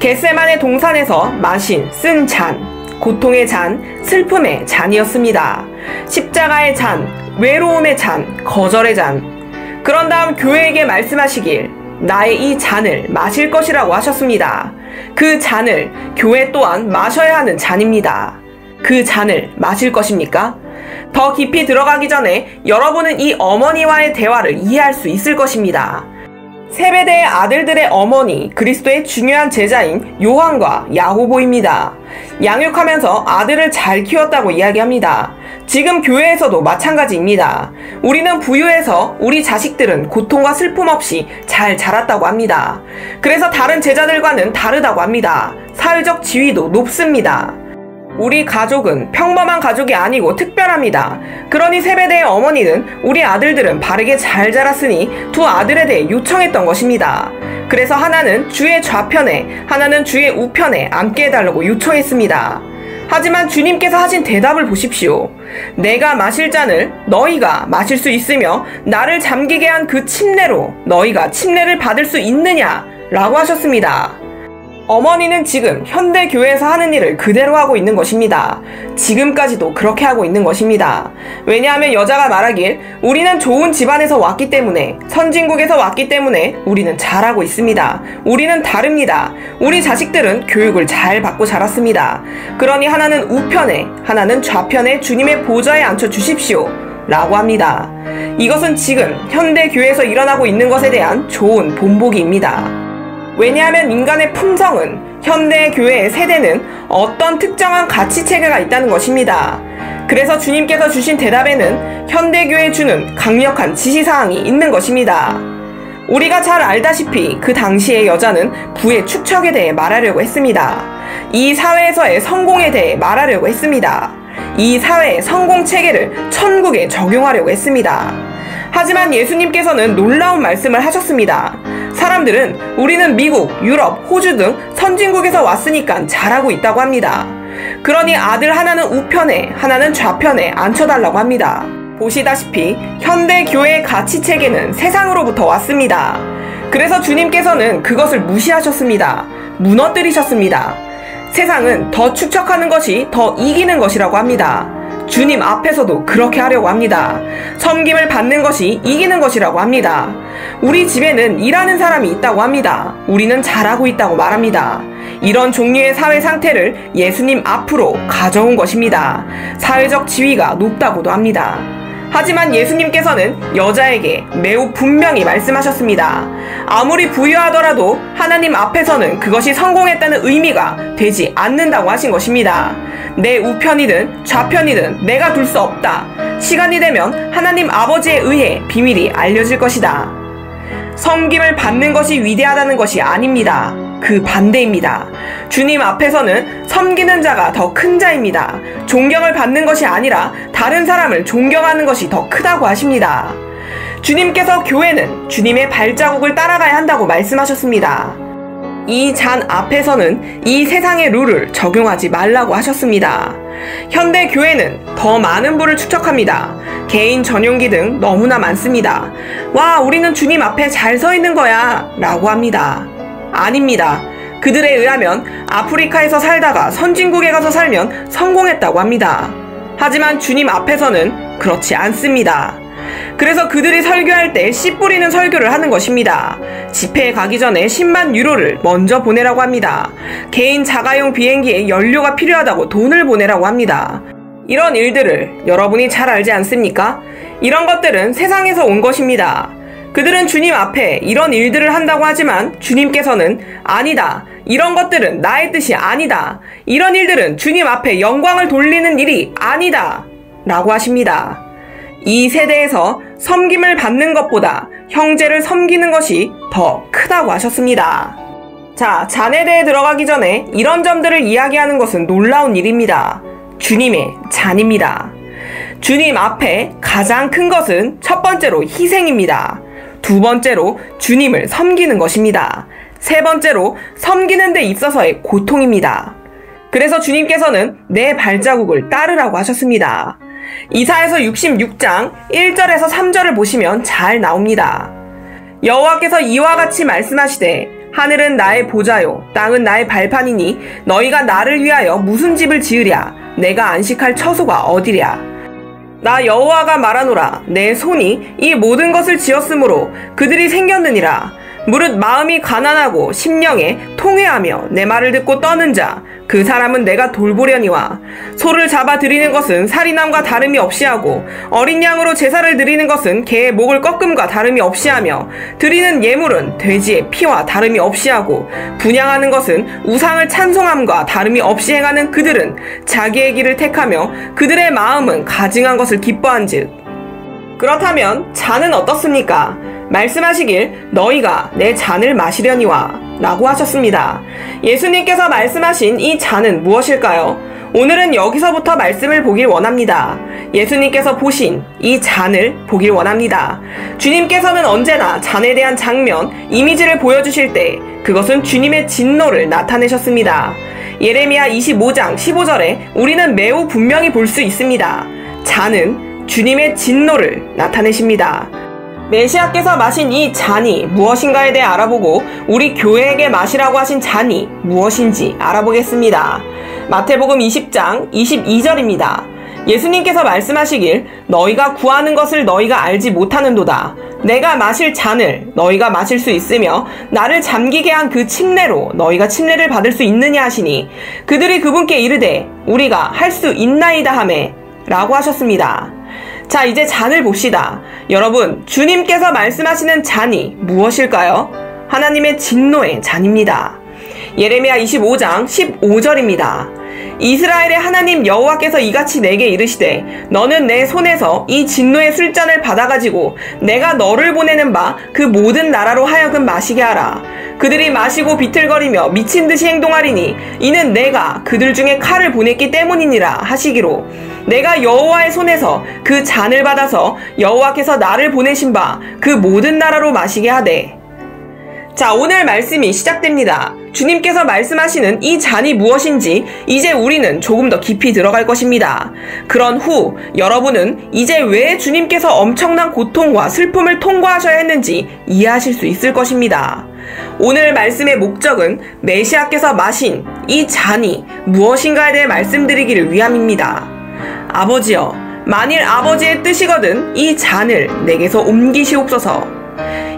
겟세마네 동산에서 마신 쓴 잔, 고통의 잔, 슬픔의 잔이었습니다. 십자가의 잔, 외로움의 잔, 거절의 잔. 그런 다음 교회에게 말씀하시길 나의 이 잔을 마실 것이라고 하셨습니다. 그 잔을 교회 또한 마셔야 하는 잔입니다. 그 잔을 마실 것입니까? 더 깊이 들어가기 전에 여러분은 이 어머니와의 대화를 이해할 수 있을 것입니다. 세베대의 아들들의 어머니 그리스도의 중요한 제자인 요한과 야고보입니다. 양육하면서 아들을 잘 키웠다고 이야기합니다. 지금 교회에서도 마찬가지입니다. 우리는 부유해서 우리 자식들은 고통과 슬픔 없이 잘 자랐다고 합니다. 그래서 다른 제자들과는 다르다고 합니다. 사회적 지위도 높습니다. 우리 가족은 평범한 가족이 아니고 특별합니다. 그러니 세베대의 어머니는 우리 아들들은 바르게 잘 자랐으니 두 아들에 대해 요청했던 것입니다. 그래서 하나는 주의 좌편에, 하나는 주의 우편에 앉게 해달라고 요청했습니다. 하지만 주님께서 하신 대답을 보십시오. 내가 마실 잔을 너희가 마실 수 있으며 나를 잠기게 한 그 침례로 너희가 침례를 받을 수 있느냐? 라고 하셨습니다. 어머니는 지금 현대 교회에서 하는 일을 그대로 하고 있는 것입니다. 지금까지도 그렇게 하고 있는 것입니다. 왜냐하면 여자가 말하길 우리는 좋은 집안에서 왔기 때문에 선진국에서 왔기 때문에 우리는 잘하고 있습니다. 우리는 다릅니다. 우리 자식들은 교육을 잘 받고 자랐습니다. 그러니 하나는 우편에 하나는 좌편에 주님의 보좌에 앉혀 주십시오. 라고 합니다. 이것은 지금 현대 교회에서 일어나고 있는 것에 대한 좋은 본보기입니다. 왜냐하면 인간의 품성은 현대 교회의 세대는 어떤 특정한 가치 체계가 있다는 것입니다. 그래서 주님께서 주신 대답에는 현대 교회에 주는 강력한 지시사항이 있는 것입니다. 우리가 잘 알다시피 그 당시의 여자는 부의 축척에 대해 말하려고 했습니다. 이 사회에서의 성공에 대해 말하려고 했습니다. 이 사회의 성공 체계를 천국에 적용하려고 했습니다. 하지만 예수님께서는 놀라운 말씀을 하셨습니다. 사람들은 우리는 미국, 유럽, 호주 등 선진국에서 왔으니까 잘하고 있다고 합니다. 그러니 아들 하나는 우편에 하나는 좌편에 앉혀달라고 합니다. 보시다시피 현대 교회의 가치체계는 세상으로부터 왔습니다. 그래서 주님께서는 그것을 무시하셨습니다. 무너뜨리셨습니다. 세상은 더 축척하는 것이 더 이기는 것이라고 합니다. 주님 앞에서도 그렇게 하려고 합니다. 섬김을 받는 것이 이기는 것이라고 합니다. 우리 집에는 일하는 사람이 있다고 합니다. 우리는 잘하고 있다고 말합니다. 이런 종류의 사회 상태를 예수님 앞으로 가져온 것입니다. 사회적 지위가 높다고도 합니다. 하지만 예수님께서는 여자에게 매우 분명히 말씀하셨습니다. 아무리 부유하더라도 하나님 앞에서는 그것이 성공했다는 의미가 되지 않는다고 하신 것입니다. 내 우편이든 좌편이든 내가 둘 수 없다. 시간이 되면 하나님 아버지에 의해 비밀이 알려질 것이다. 섬김을 받는 것이 위대하다는 것이 아닙니다. 그 반대입니다. 주님 앞에서는 섬기는 자가 더 큰 자입니다. 존경을 받는 것이 아니라 다른 사람을 존경하는 것이 더 크다고 하십니다. 주님께서 교회는 주님의 발자국을 따라가야 한다고 말씀하셨습니다. 이 잔 앞에서는 이 세상의 룰을 적용하지 말라고 하셨습니다. 현대 교회는 더 많은 부를 축적합니다. 개인 전용기 등 너무나 많습니다. 와, 우리는 주님 앞에 잘 서 있는 거야 라고 합니다. 아닙니다. 그들에 의하면 아프리카에서 살다가 선진국에 가서 살면 성공했다고 합니다. 하지만 주님 앞에서는 그렇지 않습니다. 그래서 그들이 설교할 때 씨 뿌리는 설교를 하는 것입니다. 집회에 가기 전에 10만 유로를 먼저 보내라고 합니다. 개인 자가용 비행기에 연료가 필요하다고 돈을 보내라고 합니다. 이런 일들을 여러분이 잘 알지 않습니까? 이런 것들은 세상에서 온 것입니다. 그들은 주님 앞에 이런 일들을 한다고 하지만 주님께서는 아니다. 이런 것들은 나의 뜻이 아니다. 이런 일들은 주님 앞에 영광을 돌리는 일이 아니다. 라고 하십니다. 이 세대에서 섬김을 받는 것보다 형제를 섬기는 것이 더 크다고 하셨습니다. 자, 잔에 들어가기 전에 이런 점들을 이야기하는 것은 놀라운 일입니다. 주님의 잔입니다. 주님 앞에 가장 큰 것은 첫 번째로 희생입니다. 두 번째로 주님을 섬기는 것입니다. 세 번째로 섬기는 데 있어서의 고통입니다. 그래서 주님께서는 내 발자국을 따르라고 하셨습니다. 이사야서 66장 1절에서 3절을 보시면 잘 나옵니다. 여호와께서 이와 같이 말씀하시되 하늘은 나의 보좌요 땅은 나의 발판이니 너희가 나를 위하여 무슨 집을 지으랴 내가 안식할 처소가 어디랴. 나 여호와가 말하노라 내 손이 이 모든 것을 지었으므로 그들이 생겼느니라. 무릇 마음이 가난하고 심령에 통회하며 내 말을 듣고 떠는 자 그 사람은 내가 돌보려니와 소를 잡아 드리는 것은 살인함과 다름이 없이 하고 어린 양으로 제사를 드리는 것은 개의 목을 꺾음과 다름이 없이 하며 드리는 예물은 돼지의 피와 다름이 없이 하고 분향하는 것은 우상을 찬송함과 다름이 없이 행하는 그들은 자기의 길을 택하며 그들의 마음은 가증한 것을 기뻐한즉. 그렇다면 잔은 어떻습니까? 말씀하시길 너희가 내 잔을 마시려니와 라고 하셨습니다. 예수님께서 말씀하신 이 잔은 무엇일까요? 오늘은 여기서부터 말씀을 보길 원합니다. 예수님께서 보신 이 잔을 보길 원합니다. 주님께서는 언제나 잔에 대한 장면, 이미지를 보여주실 때 그것은 주님의 진노를 나타내셨습니다. 예레미야 25장 15절에 우리는 매우 분명히 볼 수 있습니다. 잔은 주님의 진노를 나타내십니다. 메시아께서 마신 이 잔이 무엇인가에 대해 알아보고 우리 교회에게 마시라고 하신 잔이 무엇인지 알아보겠습니다. 마태복음 20장 22절입니다. 예수님께서 말씀하시길 너희가 구하는 것을 너희가 알지 못하는도다. 내가 마실 잔을 너희가 마실 수 있으며 나를 잠기게 한 그 침례로 너희가 침례를 받을 수 있느냐 하시니 그들이 그분께 이르되 우리가 할 수 있나이다 하매 라고 하셨습니다. 자, 이제 잔을 봅시다. 여러분, 주님께서 말씀하시는 잔이 무엇일까요? 하나님의 진노의 잔입니다. 예레미야 25장 15절입니다. 이스라엘의 하나님 여호와께서 이같이 내게 이르시되 너는 내 손에서 이 진노의 술잔을 받아가지고 내가 너를 보내는 바 그 모든 나라로 하여금 마시게 하라. 그들이 마시고 비틀거리며 미친 듯이 행동하리니 이는 내가 그들 중에 칼을 보냈기 때문이니라 하시기로 내가 여호와의 손에서 그 잔을 받아서 여호와께서 나를 보내신 바 그 모든 나라로 마시게 하되. 자, 오늘 말씀이 시작됩니다. 주님께서 말씀하시는 이 잔이 무엇인지 이제 우리는 조금 더 깊이 들어갈 것입니다. 그런 후 여러분은 이제 왜 주님께서 엄청난 고통과 슬픔을 통과하셔야 했는지 이해하실 수 있을 것입니다. 오늘 말씀의 목적은 메시아께서 마신 이 잔이 무엇인가에 대해 말씀드리기를 위함입니다. 아버지여, 만일 아버지의 뜻이거든 이 잔을 내게서 옮기시옵소서.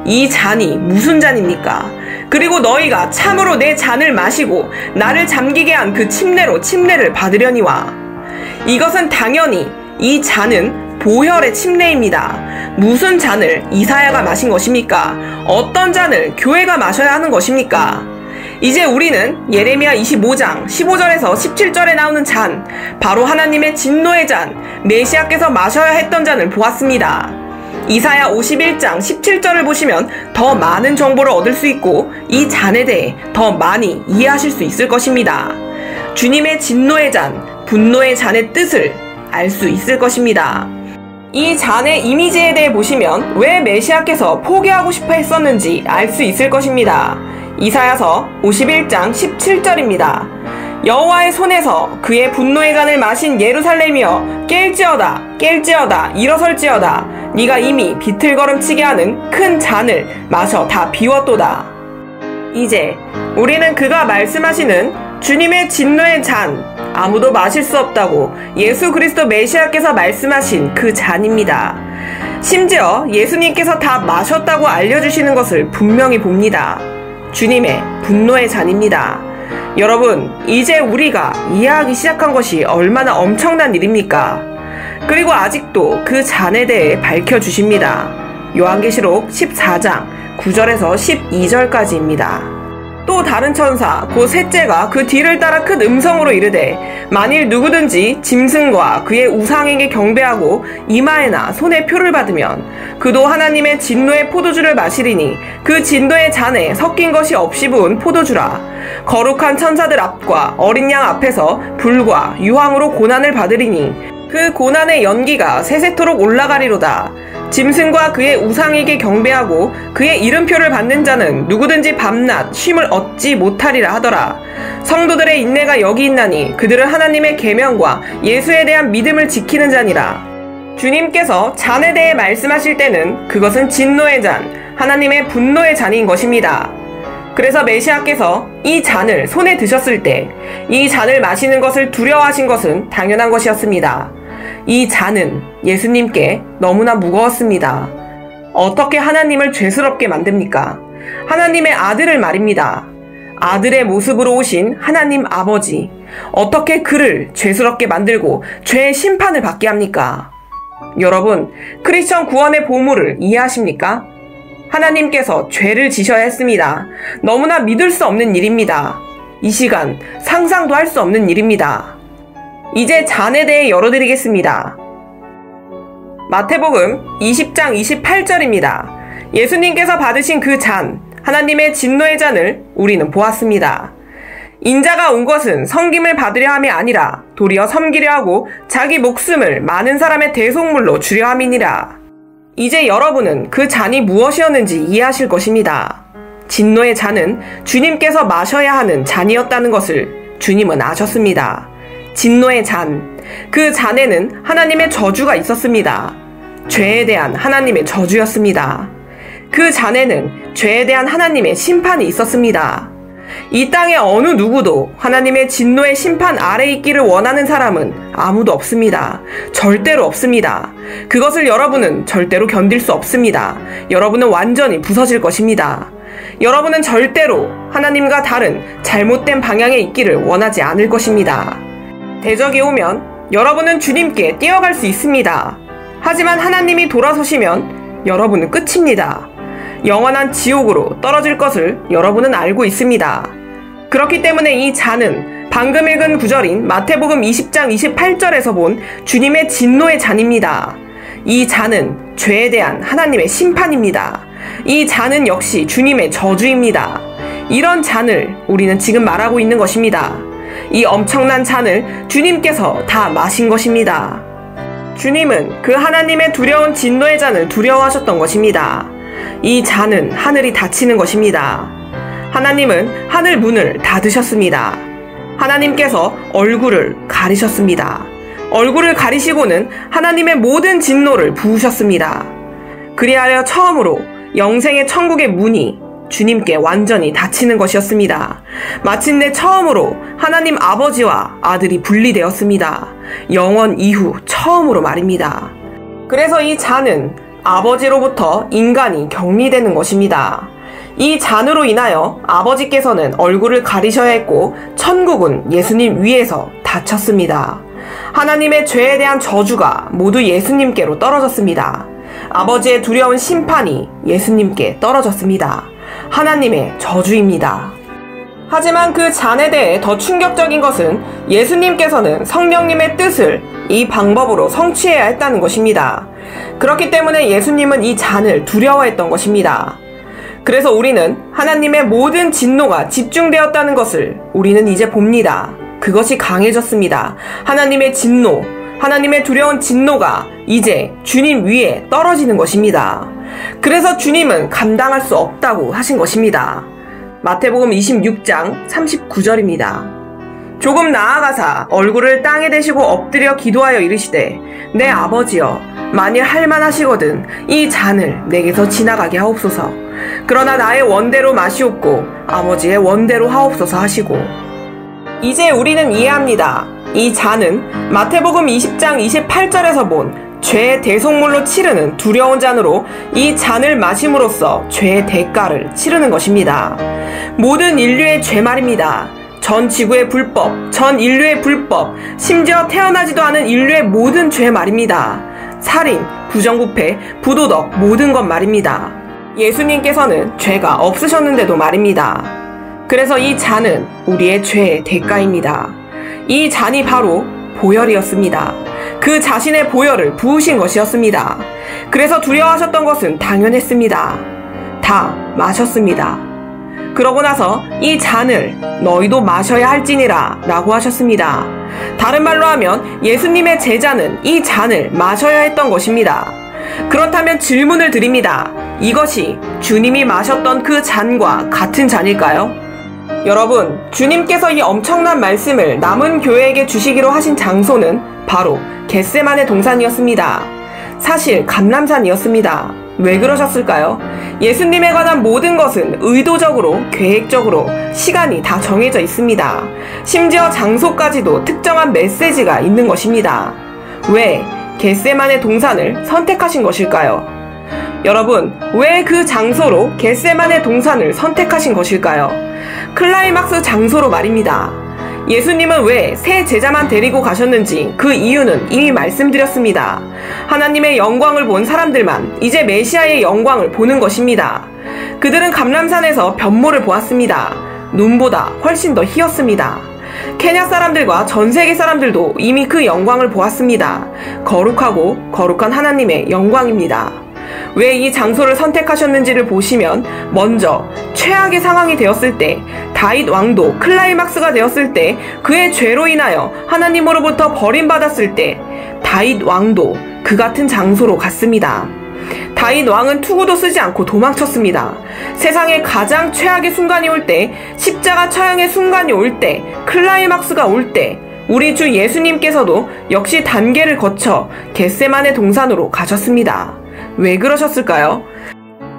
이 잔이 무슨 잔입니까? 그리고 너희가 참으로 내 잔을 마시고 나를 잠기게 한 그 침례로 침례를 받으려니와. 이것은 당연히 이 잔은 보혈의 침례입니다. 무슨 잔을 이사야가 마신 것입니까? 어떤 잔을 교회가 마셔야 하는 것입니까? 이제 우리는 예레미야 25장 15절에서 17절에 나오는 잔, 바로 하나님의 진노의 잔, 메시아께서 마셔야 했던 잔을 보았습니다. 이사야 51장 17절을 보시면 더 많은 정보를 얻을 수 있고 이 잔에 대해 더 많이 이해하실 수 있을 것입니다. 주님의 진노의 잔, 분노의 잔의 뜻을 알 수 있을 것입니다. 이 잔의 이미지에 대해 보시면 왜 메시아께서 포기하고 싶어 했었는지 알 수 있을 것입니다. 이사야서 51장 17절입니다. 여호와의 손에서 그의 분노의 잔을 마신 예루살렘이여 깰지어다 깰지어다 일어설지어다. 네가 이미 비틀거름치게 하는 큰 잔을 마셔 다 비웠도다. 이제 우리는 그가 말씀하시는 주님의 진노의 잔, 아무도 마실 수 없다고 예수 그리스도 메시아께서 말씀하신 그 잔입니다. 심지어 예수님께서 다 마셨다고 알려주시는 것을 분명히 봅니다. 주님의 분노의 잔입니다. 여러분, 이제 우리가 이해하기 시작한 것이 얼마나 엄청난 일입니까? 그리고 아직도 그 잔에 대해 밝혀주십니다. 요한계시록 14장 9절에서 12절까지입니다. 또 다른 천사 곧 셋째가 그 뒤를 따라 큰 음성으로 이르되 만일 누구든지 짐승과 그의 우상에게 경배하고 이마에나 손에 표를 받으면 그도 하나님의 진노의 포도주를 마시리니 그 진노의 잔에 섞인 것이 없이 부은 포도주라. 거룩한 천사들 앞과 어린 양 앞에서 불과 유황으로 고난을 받으리니 그 고난의 연기가 세세토록 올라가리로다. 짐승과 그의 우상에게 경배하고 그의 이름표를 받는 자는 누구든지 밤낮 쉼을 얻지 못하리라 하더라. 성도들의 인내가 여기 있나니 그들은 하나님의 계명과 예수에 대한 믿음을 지키는 자니라. 주님께서 잔에 대해 말씀하실 때는 그것은 진노의 잔, 하나님의 분노의 잔인 것입니다. 그래서 메시아께서 이 잔을 손에 드셨을 때 이 잔을 마시는 것을 두려워하신 것은 당연한 것이었습니다. 이 잔은 예수님께 너무나 무거웠습니다. 어떻게 하나님을 죄스럽게 만듭니까? 하나님의 아들을 말입니다. 아들의 모습으로 오신 하나님 아버지, 어떻게 그를 죄스럽게 만들고 죄의 심판을 받게 합니까? 여러분, 크리스천 구원의 보물을 이해하십니까? 하나님께서 죄를 지셔야 했습니다. 너무나 믿을 수 없는 일입니다. 이 시간 상상도 할 수 없는 일입니다. 이제 잔에 대해 열어드리겠습니다. 마태복음 20장 28절입니다. 예수님께서 받으신 그 잔, 하나님의 진노의 잔을 우리는 보았습니다. 인자가 온 것은 섬김을 받으려 함이 아니라 도리어 섬기려 하고 자기 목숨을 많은 사람의 대속물로 주려 함이니라. 이제 여러분은 그 잔이 무엇이었는지 이해하실 것입니다. 진노의 잔은 주님께서 마셔야 하는 잔이었다는 것을 주님은 아셨습니다. 진노의 잔, 그 잔에는 하나님의 저주가 있었습니다. 죄에 대한 하나님의 저주였습니다. 그 잔에는 죄에 대한 하나님의 심판이 있었습니다. 이 땅의 어느 누구도 하나님의 진노의 심판 아래 있기를 원하는 사람은 아무도 없습니다. 절대로 없습니다. 그것을 여러분은 절대로 견딜 수 없습니다. 여러분은 완전히 부서질 것입니다. 여러분은 절대로 하나님과 다른 잘못된 방향에 있기를 원하지 않을 것입니다. 대적이 오면 여러분은 주님께 뛰어갈 수 있습니다. 하지만 하나님이 돌아서시면 여러분은 끝입니다. 영원한 지옥으로 떨어질 것을 여러분은 알고 있습니다. 그렇기 때문에 이 잔은 방금 읽은 구절인 마태복음 20장 28절에서 본 주님의 진노의 잔입니다. 이 잔은 죄에 대한 하나님의 심판입니다. 이 잔은 역시 주님의 저주입니다. 이런 잔을 우리는 지금 말하고 있는 것입니다. 이 엄청난 잔을 주님께서 다 마신 것입니다. 주님은 그 하나님의 두려운 진노의 잔을 두려워하셨던 것입니다. 이 잔은 하늘이 닫히는 것입니다. 하나님은 하늘 문을 닫으셨습니다. 하나님께서 얼굴을 가리셨습니다. 얼굴을 가리시고는 하나님의 모든 진노를 부으셨습니다. 그리하여 처음으로 영생의 천국의 문이 주님께 완전히 닫히는 것이었습니다. 마침내 처음으로 하나님 아버지와 아들이 분리되었습니다. 영원 이후 처음으로 말입니다. 그래서 이 잔은 아버지로부터 인간이 격리되는 것입니다. 이 잔으로 인하여 아버지께서는 얼굴을 가리셔야 했고 천국은 예수님 위에서 닫혔습니다. 하나님의 죄에 대한 저주가 모두 예수님께로 떨어졌습니다. 아버지의 두려운 심판이 예수님께 떨어졌습니다. 하나님의 저주입니다. 하지만 그 잔에 대해 더 충격적인 것은 예수님께서는 성령님의 뜻을 이 방법으로 성취해야 했다는 것입니다. 그렇기 때문에 예수님은 이 잔을 두려워했던 것입니다. 그래서 우리는 하나님의 모든 진노가 집중되었다는 것을 우리는 이제 봅니다. 그것이 강해졌습니다. 하나님의 진노, 하나님의 두려운 진노가 이제 주님 위에 떨어지는 것입니다. 그래서 주님은 감당할 수 없다고 하신 것입니다. 마태복음 26장 39절입니다. 조금 나아가사 얼굴을 땅에 대시고 엎드려 기도하여 이르시되 내 아버지여 만일 할만하시거든 이 잔을 내게서 지나가게 하옵소서. 그러나 나의 원대로 마시옵고 아버지의 원대로 하옵소서 하시고. 이제 우리는 이해합니다. 이 잔은 마태복음 20장 28절에서 본 죄의 대속물로 치르는 두려운 잔으로 이 잔을 마심으로써 죄의 대가를 치르는 것입니다. 모든 인류의 죄 말입니다. 전 지구의 불법, 전 인류의 불법, 심지어 태어나지도 않은 인류의 모든 죄 말입니다. 살인, 부정부패, 부도덕 모든 것 말입니다. 예수님께서는 죄가 없으셨는데도 말입니다. 그래서 이 잔은 우리의 죄의 대가입니다. 이 잔이 바로 보혈이었습니다. 그 자신의 보혈을 부으신 것이었습니다. 그래서 두려워하셨던 것은 당연했습니다. 다 마셨습니다. 그러고 나서 이 잔을 너희도 마셔야 할지니라 라고 하셨습니다. 다른 말로 하면 예수님의 제자는 이 잔을 마셔야 했던 것입니다. 그렇다면 질문을 드립니다. 이것이 주님이 마셨던 그 잔과 같은 잔일까요? 여러분, 주님께서 이 엄청난 말씀을 남은 교회에게 주시기로 하신 장소는 바로 겟세마네 동산이었습니다. 사실 감람산이었습니다. 왜 그러셨을까요? 예수님에 관한 모든 것은 의도적으로, 계획적으로 시간이 다 정해져 있습니다. 심지어 장소까지도 특정한 메시지가 있는 것입니다. 왜 겟세마네 동산을 선택하신 것일까요? 여러분, 왜 그 장소로 겟세마네 동산을 선택하신 것일까요? 클라이막스 장소로 말입니다. 예수님은 왜 세 제자만 데리고 가셨는지 그 이유는 이미 말씀드렸습니다. 하나님의 영광을 본 사람들만 이제 메시아의 영광을 보는 것입니다. 그들은 감람산에서 변모를 보았습니다. 눈보다 훨씬 더 희었습니다. 케냐 사람들과 전 세계 사람들도 이미 그 영광을 보았습니다. 거룩하고 거룩한 하나님의 영광입니다. 왜 이 장소를 선택하셨는지를 보시면 먼저 최악의 상황이 되었을 때, 다윗 왕도 클라이막스가 되었을 때, 그의 죄로 인하여 하나님으로부터 버림받았을 때 다윗 왕도 그 같은 장소로 갔습니다. 다윗 왕은 투구도 쓰지 않고 도망쳤습니다. 세상에 가장 최악의 순간이 올 때, 십자가 처형의 순간이 올 때, 클라이막스가 올 때 우리 주 예수님께서도 역시 단계를 거쳐 겟세마네 동산으로 가셨습니다. 왜 그러셨을까요?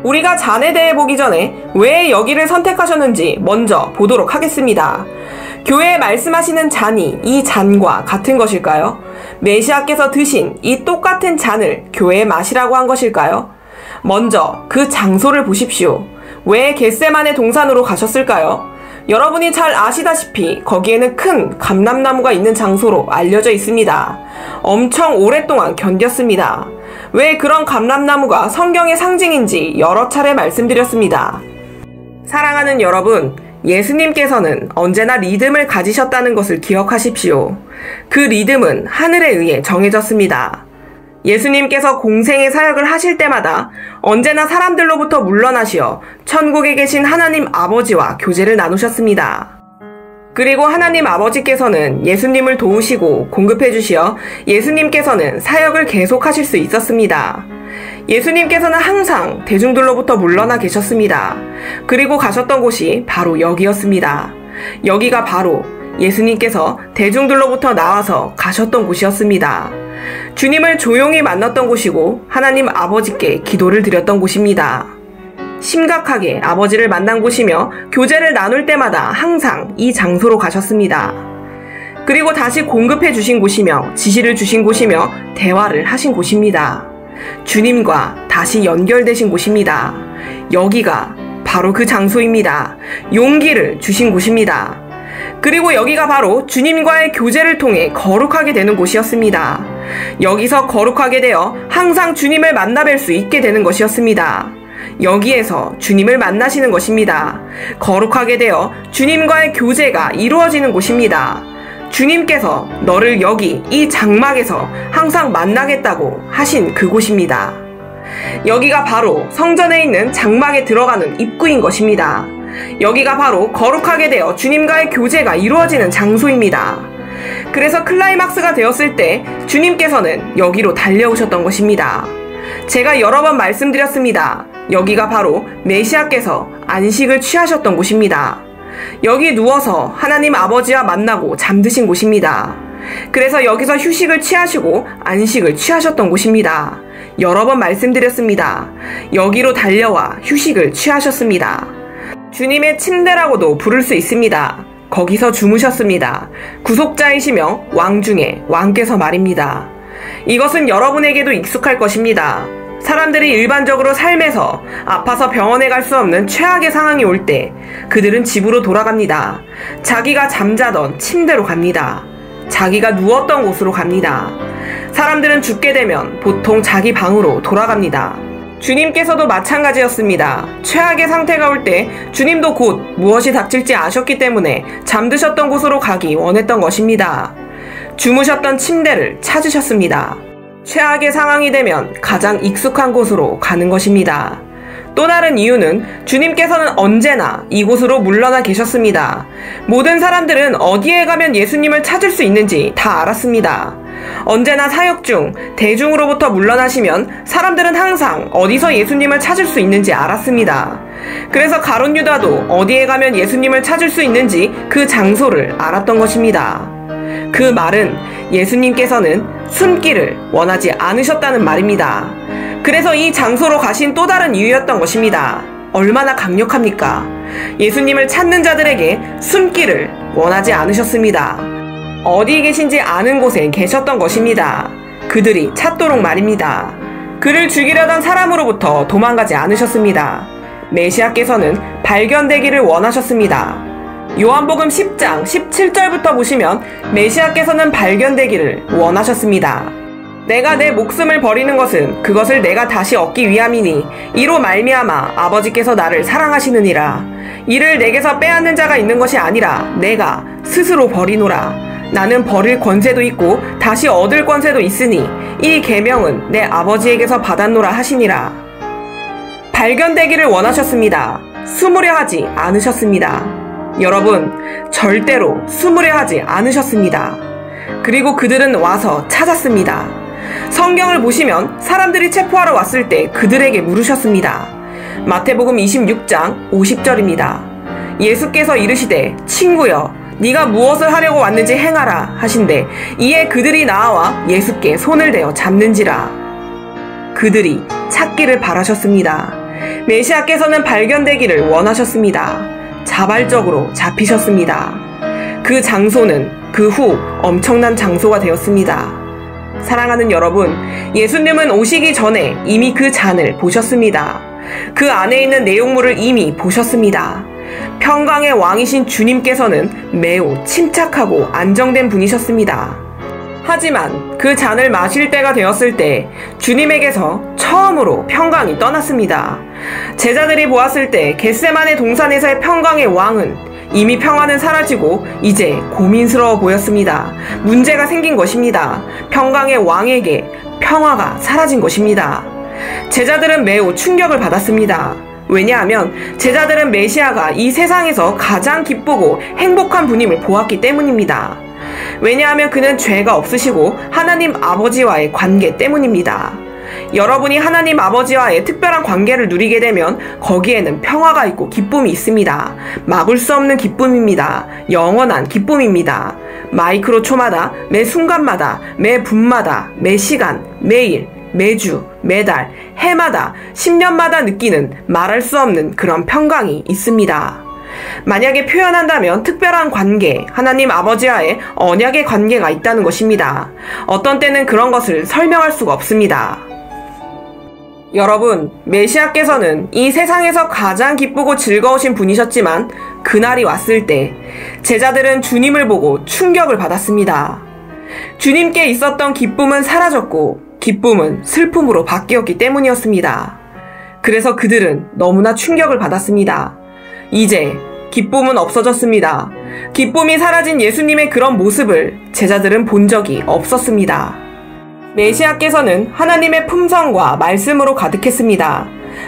우리가 잔에 대해 보기 전에 왜 여기를 선택하셨는지 먼저 보도록 하겠습니다. 교회에 말씀하시는 잔이 이 잔과 같은 것일까요? 메시아께서 드신 이 똑같은 잔을 교회에 마시라고 한 것일까요? 먼저 그 장소를 보십시오. 왜 겟세마네 동산으로 가셨을까요? 여러분이 잘 아시다시피 거기에는 큰 감람나무가 있는 장소로 알려져 있습니다. 엄청 오랫동안 견뎠습니다. 왜 그런 감람나무가 성경의 상징인지 여러 차례 말씀드렸습니다. 사랑하는 여러분, 예수님께서는 언제나 리듬을 가지셨다는 것을 기억하십시오. 그 리듬은 하늘에 의해 정해졌습니다. 예수님께서 공생의 사역을 하실 때마다 언제나 사람들로부터 물러나시어 천국에 계신 하나님 아버지와 교제를 나누셨습니다. 그리고 하나님 아버지께서는 예수님을 도우시고 공급해 주시어 예수님께서는 사역을 계속하실 수 있었습니다. 예수님께서는 항상 대중들로부터 물러나 계셨습니다. 그리고 가셨던 곳이 바로 여기였습니다. 여기가 바로 예수님께서 대중들로부터 나와서 가셨던 곳이었습니다. 주님을 조용히 만났던 곳이고 하나님 아버지께 기도를 드렸던 곳입니다. 심각하게 아버지를 만난 곳이며 교제를 나눌 때마다 항상 이 장소로 가셨습니다. 그리고 다시 공급해 주신 곳이며 지시를 주신 곳이며 대화를 하신 곳입니다. 주님과 다시 연결되신 곳입니다. 여기가 바로 그 장소입니다. 용기를 주신 곳입니다. 그리고 여기가 바로 주님과의 교제를 통해 거룩하게 되는 곳이었습니다. 여기서 거룩하게 되어 항상 주님을 만나뵐 수 있게 되는 것이었습니다. 여기에서 주님을 만나시는 것입니다. 거룩하게 되어 주님과의 교제가 이루어지는 곳입니다. 주님께서 너를 여기 이 장막에서 항상 만나겠다고 하신 그곳입니다. 여기가 바로 성전에 있는 장막에 들어가는 입구인 것입니다. 여기가 바로 거룩하게 되어 주님과의 교제가 이루어지는 장소입니다. 그래서 클라이막스가 되었을 때 주님께서는 여기로 달려오셨던 것입니다. 제가 여러 번 말씀드렸습니다. 여기가 바로 메시아께서 안식을 취하셨던 곳입니다. 여기 누워서 하나님 아버지와 만나고 잠드신 곳입니다. 그래서 여기서 휴식을 취하시고 안식을 취하셨던 곳입니다. 여러 번 말씀드렸습니다. 여기로 달려와 휴식을 취하셨습니다. 주님의 침대라고도 부를 수 있습니다. 거기서 주무셨습니다. 구속자이시며 왕 중에 왕께서 말입니다. 이것은 여러분에게도 익숙할 것입니다. 사람들이 일반적으로 삶에서 아파서 병원에 갈 수 없는 최악의 상황이 올 때 그들은 집으로 돌아갑니다. 자기가 잠자던 침대로 갑니다. 자기가 누웠던 곳으로 갑니다. 사람들은 죽게 되면 보통 자기 방으로 돌아갑니다. 주님께서도 마찬가지였습니다. 최악의 상태가 올 때 주님도 곧 무엇이 닥칠지 아셨기 때문에 잠드셨던 곳으로 가기 원했던 것입니다. 주무셨던 침대를 찾으셨습니다. 최악의 상황이 되면 가장 익숙한 곳으로 가는 것입니다. 또 다른 이유는 주님께서는 언제나 이곳으로 물러나 계셨습니다. 모든 사람들은 어디에 가면 예수님을 찾을 수 있는지 다 알았습니다. 언제나 사역 중 대중으로부터 물러나시면 사람들은 항상 어디서 예수님을 찾을 수 있는지 알았습니다. 그래서 가룟 유다도 어디에 가면 예수님을 찾을 수 있는지 그 장소를 알았던 것입니다. 그 말은 예수님께서는 숨기를 원하지 않으셨다는 말입니다. 그래서 이 장소로 가신 또 다른 이유였던 것입니다. 얼마나 강력합니까? 예수님을 찾는 자들에게 숨기를 원하지 않으셨습니다. 어디 계신지 아는 곳에 계셨던 것입니다. 그들이 찾도록 말입니다. 그를 죽이려던 사람으로부터 도망가지 않으셨습니다. 메시아께서는 발견되기를 원하셨습니다. 요한복음 10장 17절부터 보시면 메시아께서는 발견되기를 원하셨습니다. 내가 내 목숨을 버리는 것은 그것을 내가 다시 얻기 위함이니 이로 말미암아 아버지께서 나를 사랑하시느니라. 이를 내게서 빼앗는 자가 있는 것이 아니라 내가 스스로 버리노라. 나는 버릴 권세도 있고 다시 얻을 권세도 있으니 이 계명은 내 아버지에게서 받았노라 하시니라. 발견되기를 원하셨습니다. 숨으려 하지 않으셨습니다. 여러분, 절대로 숨으려 하지 않으셨습니다. 그리고 그들은 와서 찾았습니다. 성경을 보시면 사람들이 체포하러 왔을 때 그들에게 물으셨습니다. 마태복음 26장 50절입니다. 예수께서 이르시되 친구여 네가 무엇을 하려고 왔는지 행하라 하신대 이에 그들이 나와 예수께 손을 대어 잡는지라. 그들이 찾기를 바라셨습니다. 메시아께서는 발견되기를 원하셨습니다. 자발적으로 잡히셨습니다. 그 장소는 그 후 엄청난 장소가 되었습니다. 사랑하는 여러분, 예수님은 오시기 전에 이미 그 잔을 보셨습니다. 그 안에 있는 내용물을 이미 보셨습니다. 평강의 왕이신 주님께서는 매우 침착하고 안정된 분이셨습니다. 하지만 그 잔을 마실 때가 되었을 때 주님에게서 처음으로 평강이 떠났습니다. 제자들이 보았을 때 겟세마네 동산에서의 평강의 왕은 이미 평화는 사라지고 이제 고민스러워 보였습니다. 문제가 생긴 것입니다. 평강의 왕에게 평화가 사라진 것입니다. 제자들은 매우 충격을 받았습니다. 왜냐하면 제자들은 메시아가 이 세상에서 가장 기쁘고 행복한 분임을 보았기 때문입니다. 왜냐하면 그는 죄가 없으시고 하나님 아버지와의 관계 때문입니다. 여러분이 하나님 아버지와의 특별한 관계를 누리게 되면 거기에는 평화가 있고 기쁨이 있습니다. 막을 수 없는 기쁨입니다. 영원한 기쁨입니다. 마이크로 초마다, 매 순간마다, 매 분마다, 매 시간, 매일, 매주, 매달, 해마다, 10년마다 느끼는 말할 수 없는 그런 평강이 있습니다. 만약에 표현한다면 특별한 관계, 하나님 아버지와의 언약의 관계가 있다는 것입니다. 어떤 때는 그런 것을 설명할 수가 없습니다. 여러분, 메시아께서는 이 세상에서 가장 기쁘고 즐거우신 분이셨지만 그날이 왔을 때 제자들은 주님을 보고 충격을 받았습니다. 주님께 있었던 기쁨은 사라졌고 기쁨은 슬픔으로 바뀌었기 때문이었습니다. 그래서 그들은 너무나 충격을 받았습니다. 이제 기쁨은 없어졌습니다. 기쁨이 사라진 예수님의 그런 모습을 제자들은 본 적이 없었습니다. 메시아께서는 하나님의 품성과 말씀으로 가득했습니다.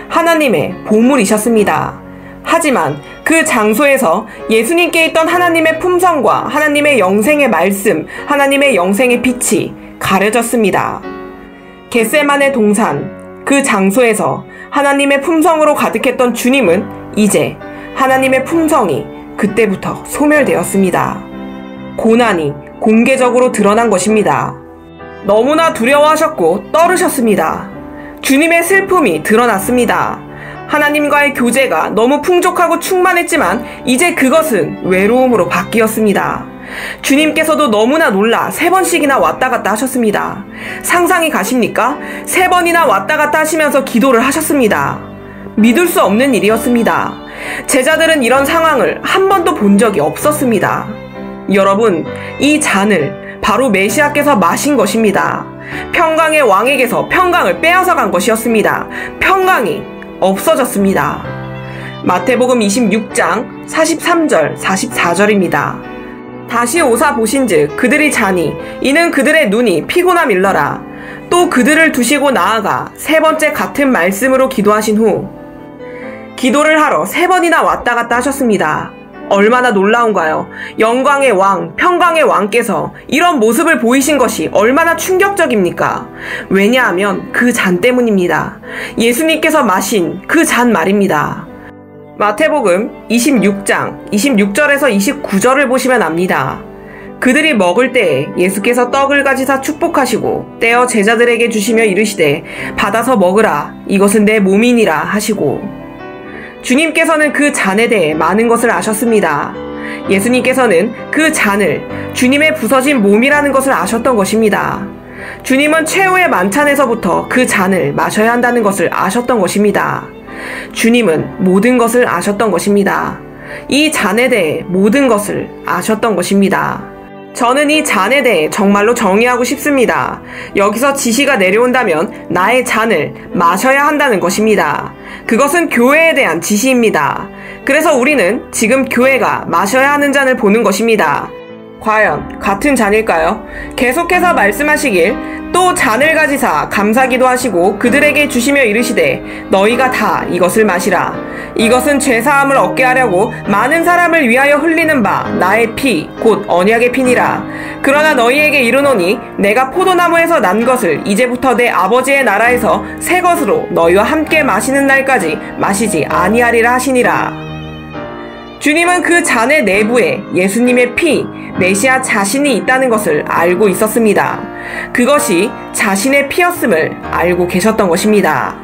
하나님의 보물이셨습니다. 하지만 그 장소에서 예수님께 있던 하나님의 품성과 하나님의 영생의 말씀, 하나님의 영생의 빛이 가려졌습니다. 겟세마네 동산, 그 장소에서 하나님의 품성으로 가득했던 주님은 이제 하나님의 품성이 그때부터 소멸되었습니다. 고난이 공개적으로 드러난 것입니다. 너무나 두려워하셨고 떨으셨습니다. 주님의 슬픔이 드러났습니다. 하나님과의 교제가 너무 풍족하고 충만했지만 이제 그것은 외로움으로 바뀌었습니다. 주님께서도 너무나 놀라 3번씩이나 왔다 갔다 하셨습니다. 상상이 가십니까? 3번이나 왔다 갔다 하시면서 기도를 하셨습니다. 믿을 수 없는 일이었습니다. 제자들은 이런 상황을 한 번도 본 적이 없었습니다. 여러분, 이 잔을 바로 메시아께서 마신 것입니다. 평강의 왕에게서 평강을 빼앗아 간 것이었습니다. 평강이 없어졌습니다. 마태복음 26장 43절 44절입니다. 다시 오사 보신즉 그들이 자니 이는 그들의 눈이 피곤함 일러라. 또 그들을 두시고 나아가 세 번째 같은 말씀으로 기도하신 후 기도를 하러 세 번이나 왔다 갔다 하셨습니다. 얼마나 놀라운가요? 영광의 왕, 평강의 왕께서 이런 모습을 보이신 것이 얼마나 충격적입니까? 왜냐하면 그 잔 때문입니다. 예수님께서 마신 그 잔 말입니다. 마태복음 26장 26절에서 29절을 보시면 압니다. 그들이 먹을 때에 예수께서 떡을 가지사 축복하시고 떼어 제자들에게 주시며 이르시되 받아서 먹으라 이것은 내 몸이니라 하시고 주님께서는 그 잔에 대해 많은 것을 아셨습니다. 예수님께서는 그 잔을 주님의 부서진 몸이라는 것을 아셨던 것입니다. 주님은 최후의 만찬에서부터 그 잔을 마셔야 한다는 것을 아셨던 것입니다. 주님은 모든 것을 아셨던 것입니다. 이 잔에 대해 모든 것을 아셨던 것입니다. 저는 이 잔에 대해 정말로 정의하고 싶습니다. 여기서 지시가 내려온다면 나의 잔을 마셔야 한다는 것입니다. 그것은 교회에 대한 지시입니다. 그래서 우리는 지금 교회가 마셔야 하는 잔을 보는 것입니다. 과연 같은 잔일까요? 계속해서 말씀하시길 또 잔을 가지사 감사기도 하시고 그들에게 주시며 이르시되 너희가 다 이것을 마시라. 이것은 죄사함을 얻게 하려고 많은 사람을 위하여 흘리는 바 나의 피 곧 언약의 피니라. 그러나 너희에게 이르노니 내가 포도나무에서 난 것을 이제부터 내 아버지의 나라에서 새 것으로 너희와 함께 마시는 날까지 마시지 아니하리라 하시니라. 주님은 그 잔의 내부에 예수님의 피, 메시아 자신이 있다는 것을 알고 있었습니다. 그것이 자신의 피였음을 알고 계셨던 것입니다.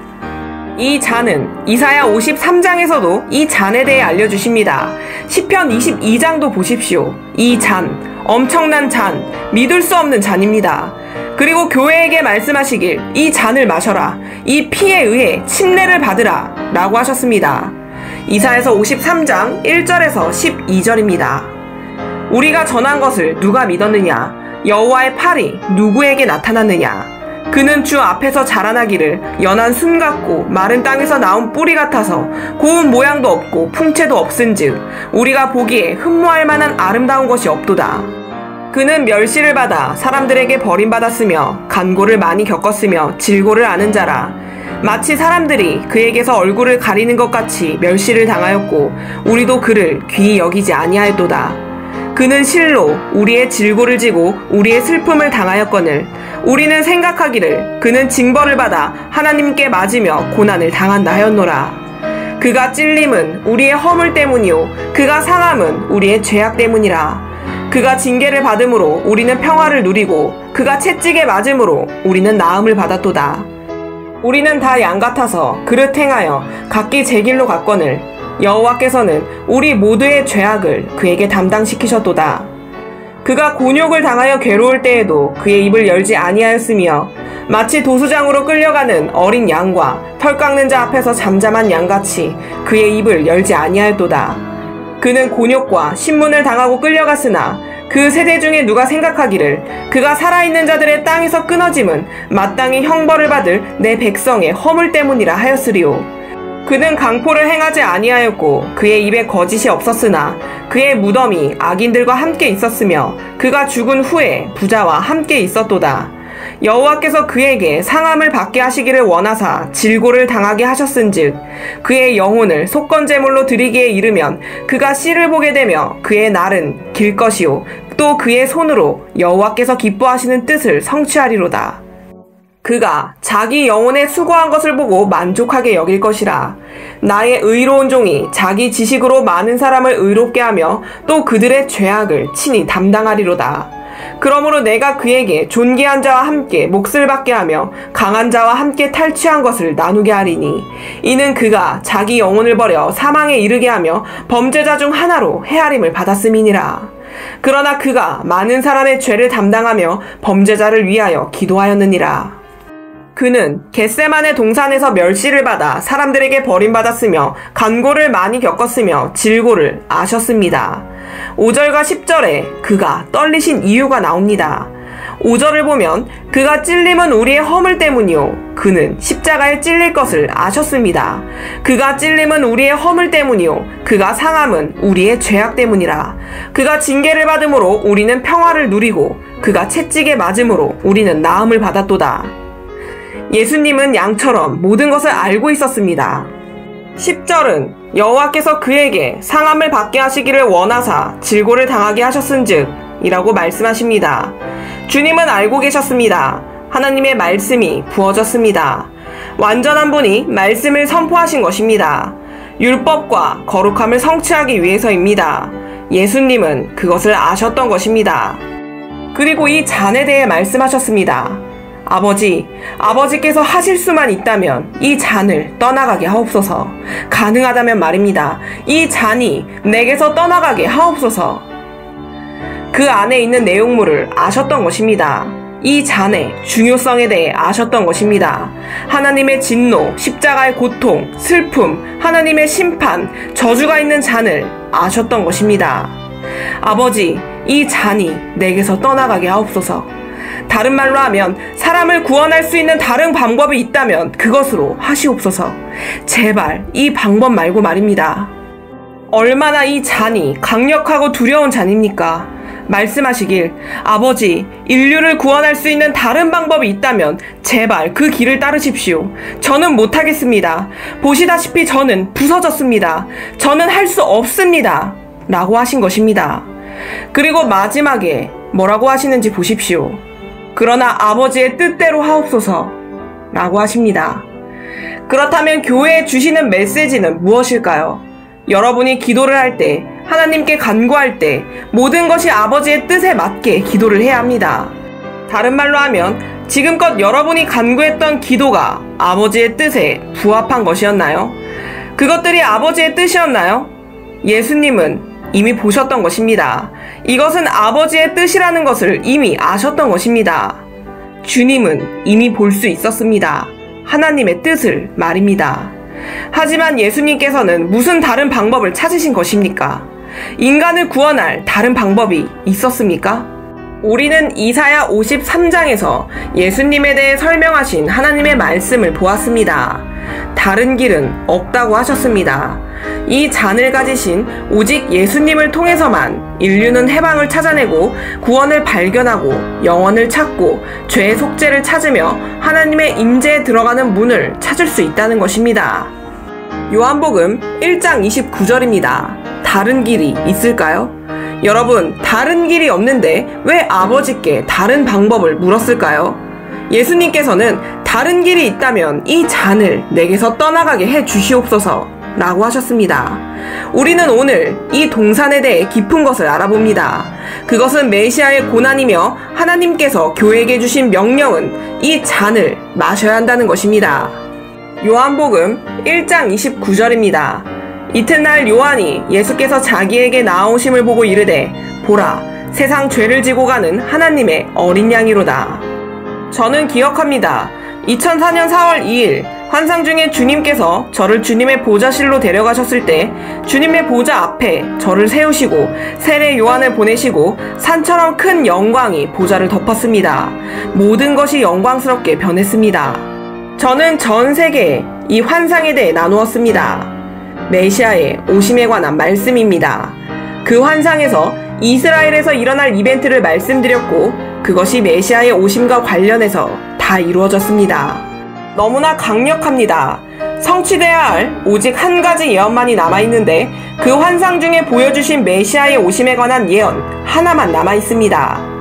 이 잔은 이사야 53장에서도 이 잔에 대해 알려주십니다. 시편 22장도 보십시오. 이 잔, 엄청난 잔, 믿을 수 없는 잔입니다. 그리고 교회에게 말씀하시길 이 잔을 마셔라. 이 피에 의해 침례를 받으라 라고 하셨습니다. 이사야서 53장 1절에서 12절입니다. 우리가 전한 것을 누가 믿었느냐? 여호와의 팔이 누구에게 나타났느냐? 그는 주 앞에서 자라나기를 연한 순 같고 마른 땅에서 나온 뿌리 같아서 고운 모양도 없고 풍채도 없은즉 우리가 보기에 흠모할 만한 아름다운 것이 없도다. 그는 멸시를 받아 사람들에게 버림받았으며 간고를 많이 겪었으며 질고를 아는 자라. 마치 사람들이 그에게서 얼굴을 가리는 것 같이 멸시를 당하였고 우리도 그를 귀히 여기지 아니하였도다. 그는 실로 우리의 질고를 지고 우리의 슬픔을 당하였거늘 우리는 생각하기를 그는 징벌을 받아 하나님께 맞으며 고난을 당한다 하였노라. 그가 찔림은 우리의 허물 때문이요 그가 상함은 우리의 죄악 때문이라. 그가 징계를 받음으로 우리는 평화를 누리고 그가 채찍에 맞음으로 우리는 나음을 받았도다. 우리는 다 양 같아서 그릇 행하여 각기 제 길로 갔거늘 여호와께서는 우리 모두의 죄악을 그에게 담당시키셨도다. 그가 곤욕을 당하여 괴로울 때에도 그의 입을 열지 아니하였으며 마치 도수장으로 끌려가는 어린 양과 털 깎는 자 앞에서 잠잠한 양같이 그의 입을 열지 아니하였도다. 그는 곤욕과 신문을 당하고 끌려갔으나 그 세대 중에 누가 생각하기를 그가 살아있는 자들의 땅에서 끊어짐은 마땅히 형벌을 받을 내 백성의 허물 때문이라 하였으리요. 그는 강포를 행하지 아니하였고 그의 입에 거짓이 없었으나 그의 무덤이 악인들과 함께 있었으며 그가 죽은 후에 부자와 함께 있었도다. 여호와께서 그에게 상함을 받게 하시기를 원하사 질고를 당하게 하셨은즉 그의 영혼을 속건제물로 드리기에 이르면 그가 씨를 보게 되며 그의 날은 길 것이요 또 그의 손으로 여호와께서 기뻐하시는 뜻을 성취하리로다. 그가 자기 영혼에 수고한 것을 보고 만족하게 여길 것이라. 나의 의로운 종이 자기 지식으로 많은 사람을 의롭게 하며 또 그들의 죄악을 친히 담당하리로다. 그러므로 내가 그에게 존귀한 자와 함께 몫을 받게 하며 강한 자와 함께 탈취한 것을 나누게 하리니 이는 그가 자기 영혼을 버려 사망에 이르게 하며 범죄자 중 하나로 헤아림을 받았음이니라. 그러나 그가 많은 사람의 죄를 담당하며 범죄자를 위하여 기도하였느니라. 그는 겟세만의 동산에서 멸시를 받아 사람들에게 버림받았으며 간고를 많이 겪었으며 질고를 아셨습니다. 5절과 10절에 그가 떨리신 이유가 나옵니다. 5절을 보면 그가 찔림은 우리의 허물 때문이요 그는 십자가에 찔릴 것을 아셨습니다. 그가 찔림은 우리의 허물 때문이요 그가 상함은 우리의 죄악 때문이라. 그가 징계를 받음으로 우리는 평화를 누리고 그가 채찍에 맞음으로 우리는 나음을 받았도다. 예수님은 양처럼 모든 것을 알고 있었습니다. 10절은 여호와께서 그에게 상함을 받게 하시기를 원하사 질고를 당하게 하셨은즉 이라고 말씀하십니다. 주님은 알고 계셨습니다. 하나님의 말씀이 부어졌습니다. 완전한 분이 말씀을 선포하신 것입니다. 율법과 거룩함을 성취하기 위해서입니다. 예수님은 그것을 아셨던 것입니다. 그리고 이 잔에 대해 말씀하셨습니다. 아버지께서 하실 수만 있다면 이 잔을 떠나가게 하옵소서. 가능하다면 말입니다. 이 잔이 내게서 떠나가게 하옵소서. 그 안에 있는 내용물을 아셨던 것입니다. 이 잔의 중요성에 대해 아셨던 것입니다. 하나님의 진노, 십자가의 고통, 슬픔, 하나님의 심판, 저주가 있는 잔을 아셨던 것입니다. 아버지, 이 잔이 내게서 떠나가게 하옵소서. 다른 말로 하면 사람을 구원할 수 있는 다른 방법이 있다면 그것으로 하시옵소서. 제발 이 방법 말고 말입니다. 얼마나 이 잔이 강력하고 두려운 잔입니까? 말씀하시길, 아버지, 인류를 구원할 수 있는 다른 방법이 있다면 제발 그 길을 따르십시오. 저는 못하겠습니다. 보시다시피 저는 부서졌습니다. 저는 할 수 없습니다. 라고 하신 것입니다. 그리고 마지막에 뭐라고 하시는지 보십시오. 그러나 아버지의 뜻대로 하옵소서 라고 하십니다. 그렇다면 교회에 주시는 메시지는 무엇일까요? 여러분이 기도를 할 때, 하나님께 간구할 때 모든 것이 아버지의 뜻에 맞게 기도를 해야 합니다. 다른 말로 하면 지금껏 여러분이 간구했던 기도가 아버지의 뜻에 부합한 것이었나요? 그것들이 아버지의 뜻이었나요? 예수님은 이미 보셨던 것입니다. 이것은 아버지의 뜻이라는 것을 이미 아셨던 것입니다. 주님은 이미 볼 수 있었습니다. 하나님의 뜻을 말입니다. 하지만 예수님께서는 무슨 다른 방법을 찾으신 것입니까? 인간을 구원할 다른 방법이 있었습니까? 우리는 이사야 53장에서 예수님에 대해 설명하신 하나님의 말씀을 보았습니다. 다른 길은 없다고 하셨습니다. 이 잔을 가지신 오직 예수님을 통해서만 인류는 해방을 찾아내고 구원을 발견하고 영원을 찾고 죄의 속죄를 찾으며 하나님의 임재에 들어가는 문을 찾을 수 있다는 것입니다. 요한복음 1장 29절입니다. 다른 길이 있을까요? 여러분, 다른 길이 없는데 왜 아버지께 다른 방법을 물었을까요? 예수님께서는 다른 길이 있다면 이 잔을 내게서 떠나가게 해 주시옵소서 라고 하셨습니다. 우리는 오늘 이 동산에 대해 깊은 것을 알아봅니다. 그것은 메시아의 고난이며 하나님께서 교회에게 주신 명령은 이 잔을 마셔야 한다는 것입니다. 요한복음 1장 29절입니다. 이튿날 요한이 예수께서 자기에게 나아오심을 보고 이르되 보라, 세상 죄를 지고 가는 하나님의 어린 양이로다. 저는 기억합니다. 2004년 4월 2일 환상 중에 주님께서 저를 주님의 보좌실로 데려가셨을 때 주님의 보좌 앞에 저를 세우시고 세례 요한을 보내시고 산처럼 큰 영광이 보좌를 덮었습니다. 모든 것이 영광스럽게 변했습니다. 저는 전 세계에 이 환상에 대해 나누었습니다. 메시아의 오심에 관한 말씀입니다. 그 환상에서 이스라엘에서 일어날 이벤트를 말씀드렸고 그것이 메시아의 오심과 관련해서 다 이루어졌습니다. 너무나 강력합니다. 성취돼야 할 오직 한 가지 예언만이 남아있는데 그 환상 중에 보여주신 메시아의 오심에 관한 예언 하나만 남아있습니다.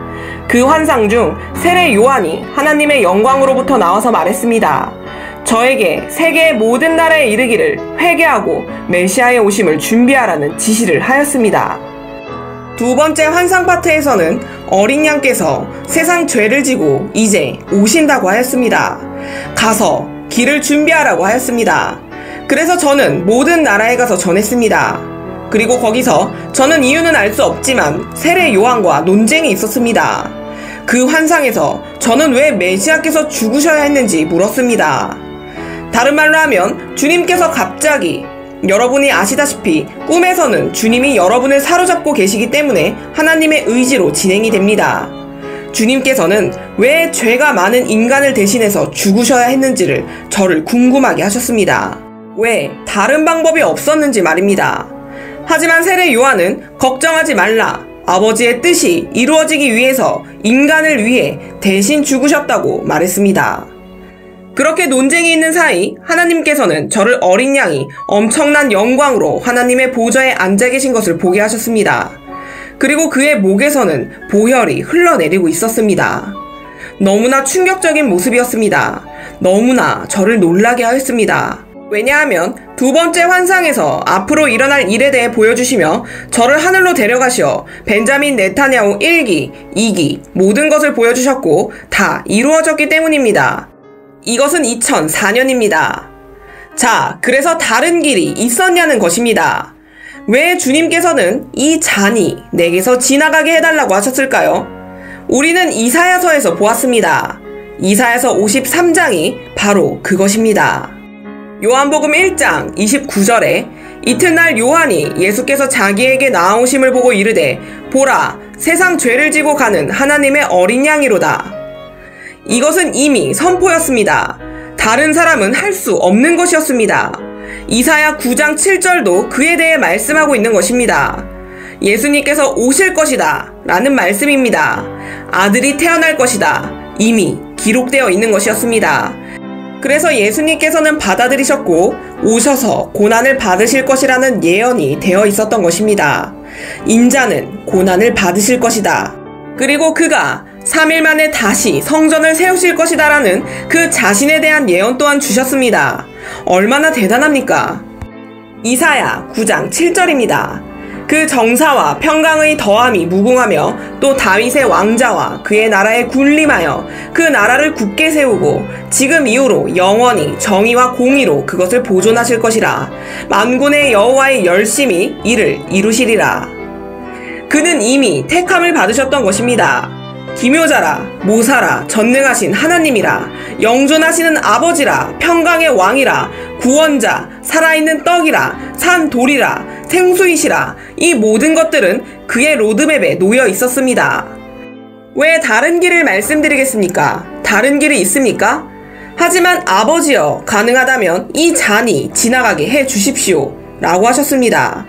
그 환상 중 세례 요한이 하나님의 영광으로부터 나와서 말했습니다. 저에게 세계의 모든 나라에 이르기를 회개하고 메시아의 오심을 준비하라는 지시를 하였습니다. 두 번째 환상 파트에서는 어린 양께서 세상 죄를 지고 이제 오신다고 하였습니다. 가서 길을 준비하라고 하였습니다. 그래서 저는 모든 나라에 가서 전했습니다. 그리고 거기서 저는 이유는 알 수 없지만 세례 요한과 논쟁이 있었습니다. 그 환상에서 저는 왜 메시아께서 죽으셔야 했는지 물었습니다. 다른 말로 하면 주님께서 갑자기, 여러분이 아시다시피 꿈에서는 주님이 여러분을 사로잡고 계시기 때문에 하나님의 의지로 진행이 됩니다. 주님께서는 왜 죄가 많은 인간을 대신해서 죽으셔야 했는지를 저를 궁금하게 하셨습니다. 왜 다른 방법이 없었는지 말입니다. 하지만 세례 요한은 걱정하지 말라. 아버지의 뜻이 이루어지기 위해서 인간을 위해 대신 죽으셨다고 말했습니다. 그렇게 논쟁이 있는 사이 하나님께서는 저를 어린 양이 엄청난 영광으로 하나님의 보좌에 앉아 계신 것을 보게 하셨습니다. 그리고 그의 목에서는 보혈이 흘러내리고 있었습니다. 너무나 충격적인 모습이었습니다. 너무나 저를 놀라게 하였습니다. 왜냐하면 두 번째 환상에서 앞으로 일어날 일에 대해 보여주시며 저를 하늘로 데려가시어 벤자민 네타냐후 1기, 2기 모든 것을 보여주셨고 다 이루어졌기 때문입니다. 이것은 2004년입니다. 자, 그래서 다른 길이 있었냐는 것입니다. 왜 주님께서는 이 잔이 내게서 지나가게 해달라고 하셨을까요? 우리는 이사야서에서 보았습니다. 이사야서 53장이 바로 그것입니다. 요한복음 1장 29절에 이튿날 요한이 예수께서 자기에게 나아오심을 보고 이르되 보라, 세상 죄를 지고 가는 하나님의 어린 양이로다. 이것은 이미 선포였습니다. 다른 사람은 할 수 없는 것이었습니다. 이사야 9장 7절도 그에 대해 말씀하고 있는 것입니다. 예수님께서 오실 것이다 라는 말씀입니다. 아들이 태어날 것이다. 이미 기록되어 있는 것이었습니다. 그래서 예수님께서는 받아들이셨고 오셔서 고난을 받으실 것이라는 예언이 되어 있었던 것입니다. 인자는 고난을 받으실 것이다. 그리고 그가 3일 만에 다시 성전을 세우실 것이다 라는 그 자신에 대한 예언 또한 주셨습니다. 얼마나 대단합니까? 이사야 9장 7절입니다. 그 정사와 평강의 더함이 무궁하며 또 다윗의 왕자와 그의 나라에 군림하여 그 나라를 굳게 세우고 지금 이후로 영원히 정의와 공의로 그것을 보존하실 것이라. 만군의 여호와의 열심히 이를 이루시리라. 그는 이미 택함을 받으셨던 것입니다. 기묘자라, 모사라, 전능하신 하나님이라, 영존하시는 아버지라, 평강의 왕이라, 구원자, 살아있는 떡이라, 산 돌이라, 생수이시라. 이 모든 것들은 그의 로드맵에 놓여 있었습니다. 왜 다른 길을 말씀드리겠습니까? 다른 길이 있습니까? 하지만 아버지여, 가능하다면 이 잔이 지나가게 해 주십시오 라고 하셨습니다.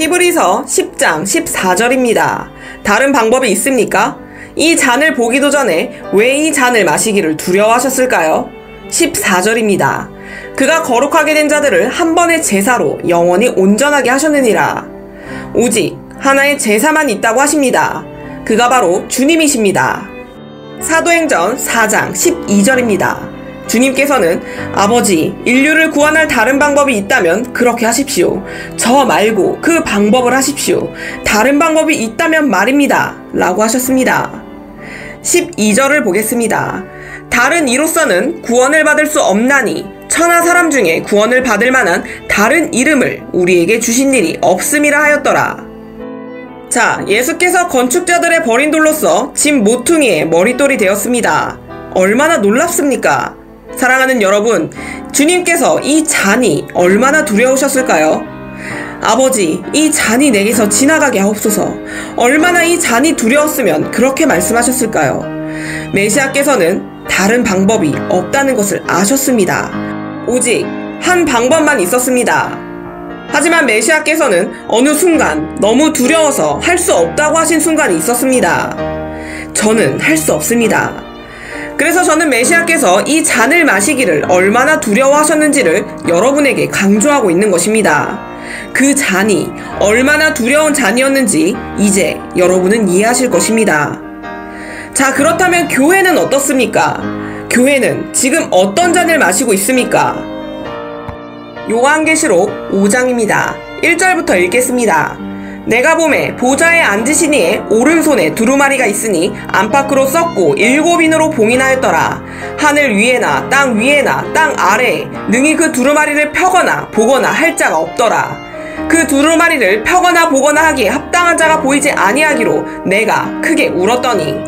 히브리서 10장 14절입니다. 다른 방법이 있습니까? 이 잔을 보기도 전에 왜 이 잔을 마시기를 두려워하셨을까요? 14절입니다. 그가 거룩하게 된 자들을 한 번의 제사로 영원히 온전하게 하셨느니라. 오직 하나의 제사만 있다고 하십니다. 그가 바로 주님이십니다. 사도행전 4장 12절입니다. 주님께서는 아버지, 인류를 구원할 다른 방법이 있다면 그렇게 하십시오. 저 말고 그 방법을 하십시오. 다른 방법이 있다면 말입니다. 라고 하셨습니다. 12절을 보겠습니다. 다른 이로서는 구원을 받을 수 없나니 천하 사람 중에 구원을 받을 만한 다른 이름을 우리에게 주신 일이 없음이라 하였더라. 자, 예수께서 건축자들의 버린 돌로서 집 모퉁이의 머릿돌이 되었습니다. 얼마나 놀랍습니까? 사랑하는 여러분, 주님께서 이 잔이 얼마나 두려우셨을까요? 아버지, 이 잔이 내게서 지나가게 하옵소서. 얼마나 이 잔이 두려웠으면 그렇게 말씀하셨을까요? 메시아께서는 다른 방법이 없다는 것을 아셨습니다. 오직 한 방법만 있었습니다. 하지만 메시아께서는 어느 순간 너무 두려워서 할 수 없다고 하신 순간이 있었습니다. 저는 할 수 없습니다. 그래서 저는 메시아께서 이 잔을 마시기를 얼마나 두려워하셨는지를 여러분에게 강조하고 있는 것입니다. 그 잔이 얼마나 두려운 잔이었는지 이제 여러분은 이해하실 것입니다. 자, 그렇다면 교회는 어떻습니까? 교회는 지금 어떤 잔을 마시고 있습니까? 요한계시록 5장입니다. 1절부터 읽겠습니다. 내가 보매 보좌에 앉으신 이의 오른손에 두루마리가 있으니 안팎으로 썩고 7인으로 봉인하였더라. 하늘 위에나 땅 위에나 땅 아래에 능히 그 두루마리를 펴거나 보거나 할 자가 없더라. 그 두루마리를 펴거나 보거나 하기에 합당한 자가 보이지 아니하기로 내가 크게 울었더니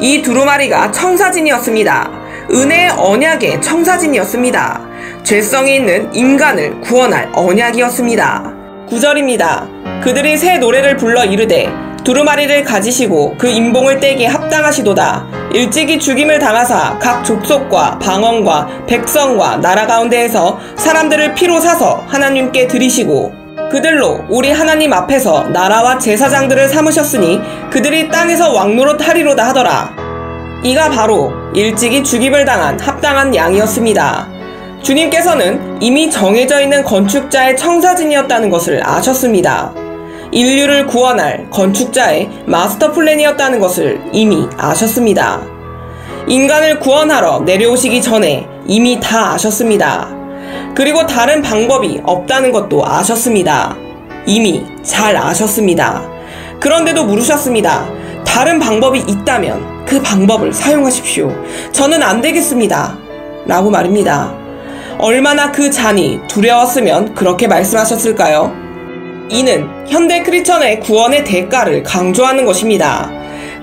이 두루마리가 청사진이었습니다. 은혜의 언약의 청사진이었습니다. 죄성이 있는 인간을 구원할 언약이었습니다. 9절입니다. 그들이 새 노래를 불러 이르되 두루마리를 가지시고 그 인봉을 떼기에 합당하시도다. 일찍이 죽임을 당하사 각 족속과 방언과 백성과 나라 가운데에서 사람들을 피로 사서 하나님께 드리시고 그들로 우리 하나님 앞에서 나라와 제사장들을 삼으셨으니 그들이 땅에서 왕노릇 하리로다 하더라. 이가 바로 일찍이 죽임을 당한 합당한 양이었습니다. 주님께서는 이미 정해져 있는 건축자의 청사진이었다는 것을 아셨습니다. 인류를 구원할 건축자의 마스터 플랜이었다는 것을 이미 아셨습니다. 인간을 구원하러 내려오시기 전에 이미 다 아셨습니다. 그리고 다른 방법이 없다는 것도 아셨습니다. 이미 잘 아셨습니다. 그런데도 물으셨습니다. 다른 방법이 있다면 그 방법을 사용하십시오. 저는 안 되겠습니다. 라고 말입니다. 얼마나 그 잔이 두려웠으면 그렇게 말씀하셨을까요? 이는 현대 크리스천의 구원의 대가를 강조하는 것입니다.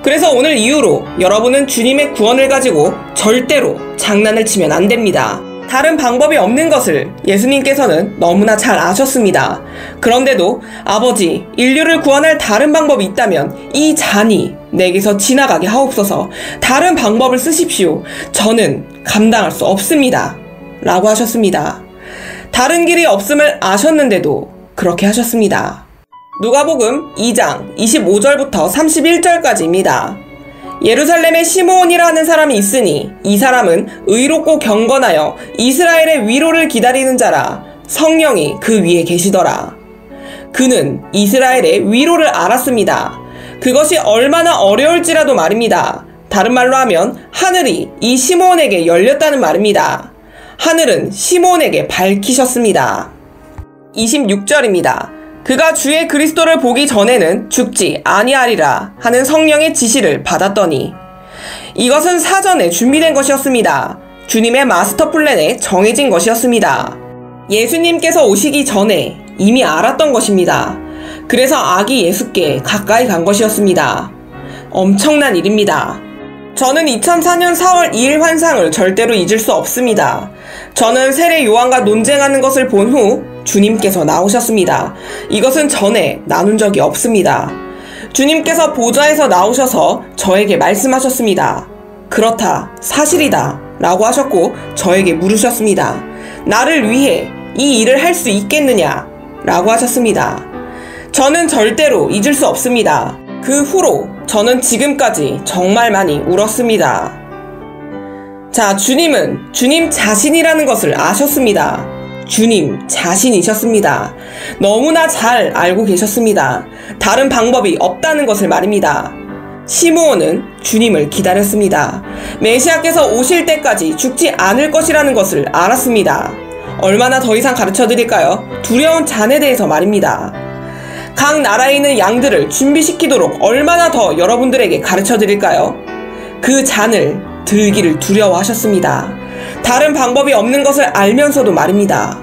그래서 오늘 이후로 여러분은 주님의 구원을 가지고 절대로 장난을 치면 안 됩니다. 다른 방법이 없는 것을 예수님께서는 너무나 잘 아셨습니다. 그런데도 아버지, 인류를 구원할 다른 방법이 있다면 이 잔이 내게서 지나가게 하옵소서. 다른 방법을 쓰십시오. 저는 감당할 수 없습니다. 라고 하셨습니다. 다른 길이 없음을 아셨는데도 그렇게 하셨습니다. 누가복음 2장 25절부터 31절까지입니다. 예루살렘에 시므온이라는 사람이 있으니 이 사람은 의롭고 경건하여 이스라엘의 위로를 기다리는 자라. 성령이 그 위에 계시더라. 그는 이스라엘의 위로를 알았습니다. 그것이 얼마나 어려울지라도 말입니다. 다른 말로 하면 하늘이 이 시므온에게 열렸다는 말입니다. 하늘은 시므온에게 밝히셨습니다. 26절입니다. 그가 주의 그리스도를 보기 전에는 죽지 아니하리라 하는 성령의 지시를 받았더니 이것은 사전에 준비된 것이었습니다. 주님의 마스터 플랜에 정해진 것이었습니다. 예수님께서 오시기 전에 이미 알았던 것입니다. 그래서 아기 예수께 가까이 간 것이었습니다. 엄청난 일입니다. 저는 2004년 4월 2일 환상을 절대로 잊을 수 없습니다. 저는 세례 요한과 논쟁하는 것을 본 후 주님께서 나오셨습니다. 이것은 전에 나눈 적이 없습니다. 주님께서 보좌에서 나오셔서 저에게 말씀하셨습니다. 그렇다, 사실이다 라고 하셨고 저에게 물으셨습니다. 나를 위해 이 일을 할 수 있겠느냐 라고 하셨습니다. 저는 절대로 잊을 수 없습니다. 그 후로 저는 지금까지 정말 많이 울었습니다. 자, 주님은 주님 자신이라는 것을 아셨습니다. 주님 자신이셨습니다. 너무나 잘 알고 계셨습니다. 다른 방법이 없다는 것을 말입니다. 시므온은 주님을 기다렸습니다. 메시아께서 오실 때까지 죽지 않을 것이라는 것을 알았습니다. 얼마나 더 이상 가르쳐 드릴까요? 두려운 잔에 대해서 말입니다. 각 나라에 있는 양들을 준비시키도록 얼마나 더 여러분들에게 가르쳐 드릴까요? 그 잔을 들기를 두려워하셨습니다. 다른 방법이 없는 것을 알면서도 말입니다.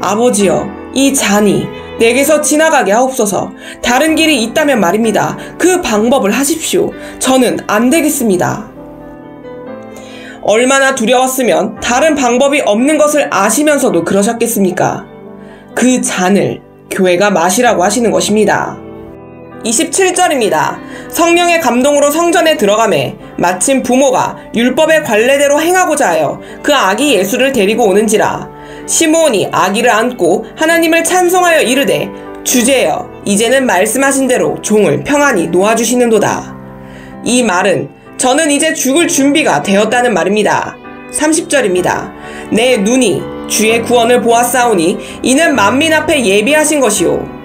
아버지여, 이 잔이 내게서 지나가게 하옵소서. 다른 길이 있다면 말입니다. 그 방법을 하십시오. 저는 안 되겠습니다. 얼마나 두려웠으면 다른 방법이 없는 것을 아시면서도 그러셨겠습니까? 그 잔을 교회가 마시라고 하시는 것입니다. 27절입니다. 성령의 감동으로 성전에 들어가매 마침 부모가 율법의 관례대로 행하고자 하여 그 아기 예수를 데리고 오는지라. 시므온이 아기를 안고 하나님을 찬송하여 이르되 주제여, 이제는 말씀하신 대로 종을 평안히 놓아주시는도다. 이 말은 저는 이제 죽을 준비가 되었다는 말입니다. 30절입니다. 내 눈이 주의 구원을 보았사오니 이는 만민 앞에 예비하신 것이요.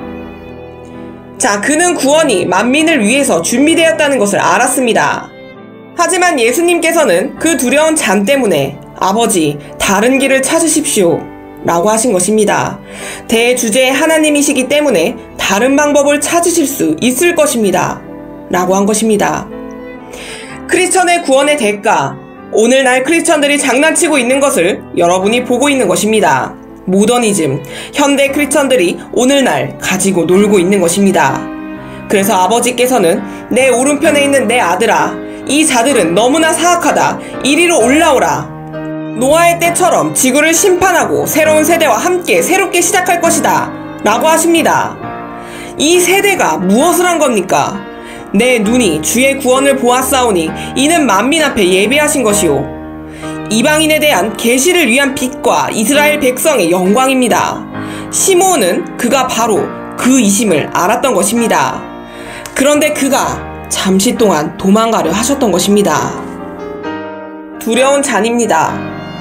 자, 그는 구원이 만민을 위해서 준비되었다는 것을 알았습니다. 하지만 예수님께서는 그 두려운 잔 때문에 아버지, 다른 길을 찾으십시오 라고 하신 것입니다. 대주제의 하나님이시기 때문에 다른 방법을 찾으실 수 있을 것입니다 라고 한 것입니다. 크리스천의 구원의 대가, 오늘날 크리스천들이 장난치고 있는 것을 여러분이 보고 있는 것입니다. 모더니즘, 현대 크리스천들이 오늘날 가지고 놀고 있는 것입니다. 그래서 아버지께서는 내 오른편에 있는 내 아들아, 이 자들은 너무나 사악하다. 이리로 올라오라. 노아의 때처럼 지구를 심판하고 새로운 세대와 함께 새롭게 시작할 것이다 라고 하십니다. 이 세대가 무엇을 한 겁니까? 내 눈이 주의 구원을 보았사오니 이는 만민 앞에 예비하신 것이요 이방인에 대한 계시를 위한 빛과 이스라엘 백성의 영광입니다. 시므온은 그가 바로 그 이심을 알았던 것입니다. 그런데 그가 잠시 동안 도망가려 하셨던 것입니다. 두려운 잔입니다.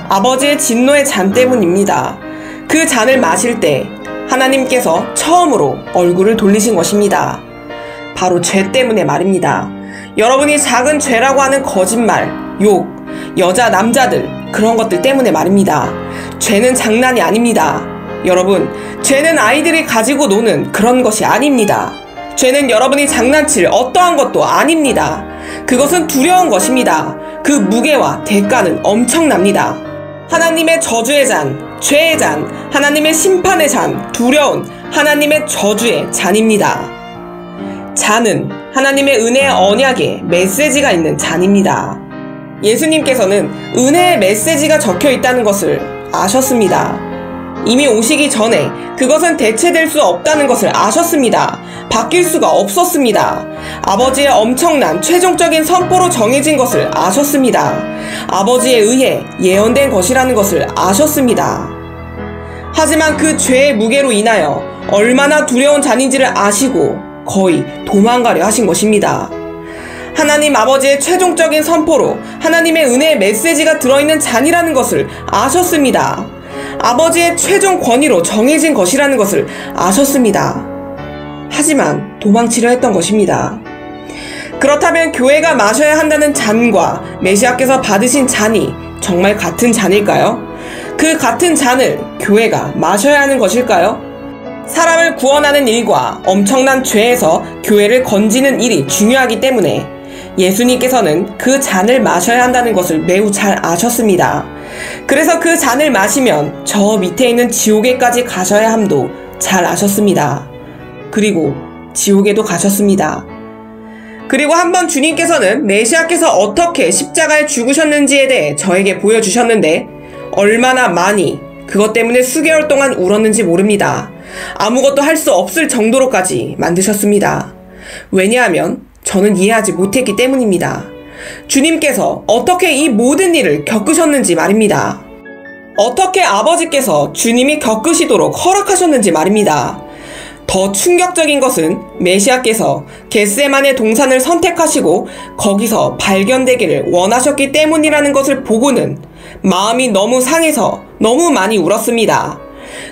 아버지의 진노의 잔 때문입니다. 그 잔을 마실 때 하나님께서 처음으로 얼굴을 돌리신 것입니다. 바로 죄 때문에 말입니다. 여러분이 작은 죄라고 하는 거짓말, 욕, 여자, 남자들 그런 것들 때문에 말입니다. 죄는 장난이 아닙니다. 여러분, 죄는 아이들이 가지고 노는 그런 것이 아닙니다. 죄는 여러분이 장난칠 어떠한 것도 아닙니다. 그것은 두려운 것입니다. 그 무게와 대가는 엄청납니다. 하나님의 저주의 잔, 죄의 잔, 하나님의 심판의 잔, 두려운 하나님의 저주의 잔입니다. 잔은 하나님의 은혜의 언약에 메시지가 있는 잔입니다. 예수님께서는 은혜의 메시지가 적혀 있다는 것을 아셨습니다. 이미 오시기 전에 그것은 대체될 수 없다는 것을 아셨습니다. 바뀔 수가 없었습니다. 아버지의 엄청난 최종적인 선포로 정해진 것을 아셨습니다. 아버지에 의해 예언된 것이라는 것을 아셨습니다. 하지만 그 죄의 무게로 인하여 얼마나 두려운 잔인지를 아시고 거의 도망가려 하신 것입니다. 하나님 아버지의 최종적인 선포로 하나님의 은혜의 메시지가 들어있는 잔이라는 것을 아셨습니다. 아버지의 최종 권위로 정해진 것이라는 것을 아셨습니다. 하지만 도망치려 했던 것입니다. 그렇다면 교회가 마셔야 한다는 잔과 메시아께서 받으신 잔이 정말 같은 잔일까요? 그 같은 잔을 교회가 마셔야 하는 것일까요? 사람을 구원하는 일과 엄청난 죄에서 교회를 건지는 일이 중요하기 때문에 예수님께서는 그 잔을 마셔야 한다는 것을 매우 잘 아셨습니다. 그래서 그 잔을 마시면 저 밑에 있는 지옥에까지 가셔야 함도 잘 아셨습니다. 그리고 지옥에도 가셨습니다. 그리고 한번 주님께서는 메시아께서 어떻게 십자가에 죽으셨는지에 대해 저에게 보여주셨는데 얼마나 많이 그것 때문에 수개월 동안 울었는지 모릅니다. 아무것도 할 수 없을 정도로까지 만드셨습니다. 왜냐하면 저는 이해하지 못했기 때문입니다. 주님께서 어떻게 이 모든 일을 겪으셨는지 말입니다. 어떻게 아버지께서 주님이 겪으시도록 허락하셨는지 말입니다. 더 충격적인 것은 메시아께서 겟세마네 동산을 선택하시고 거기서 발견되기를 원하셨기 때문이라는 것을 보고는 마음이 너무 상해서 너무 많이 울었습니다.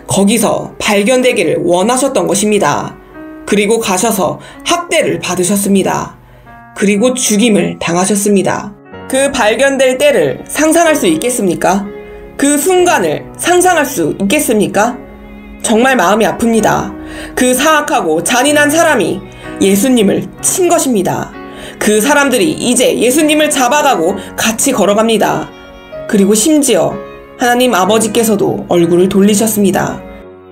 거기서 발견되기를 원하셨던 것입니다. 그리고 가셔서 학대를 받으셨습니다. 그리고 죽임을 당하셨습니다. 그 발견될 때를 상상할 수 있겠습니까? 그 순간을 상상할 수 있겠습니까? 정말 마음이 아픕니다. 그 사악하고 잔인한 사람이 예수님을 친 것입니다. 그 사람들이 이제 예수님을 잡아가고 같이 걸어갑니다. 그리고 심지어 하나님 아버지께서도 얼굴을 돌리셨습니다.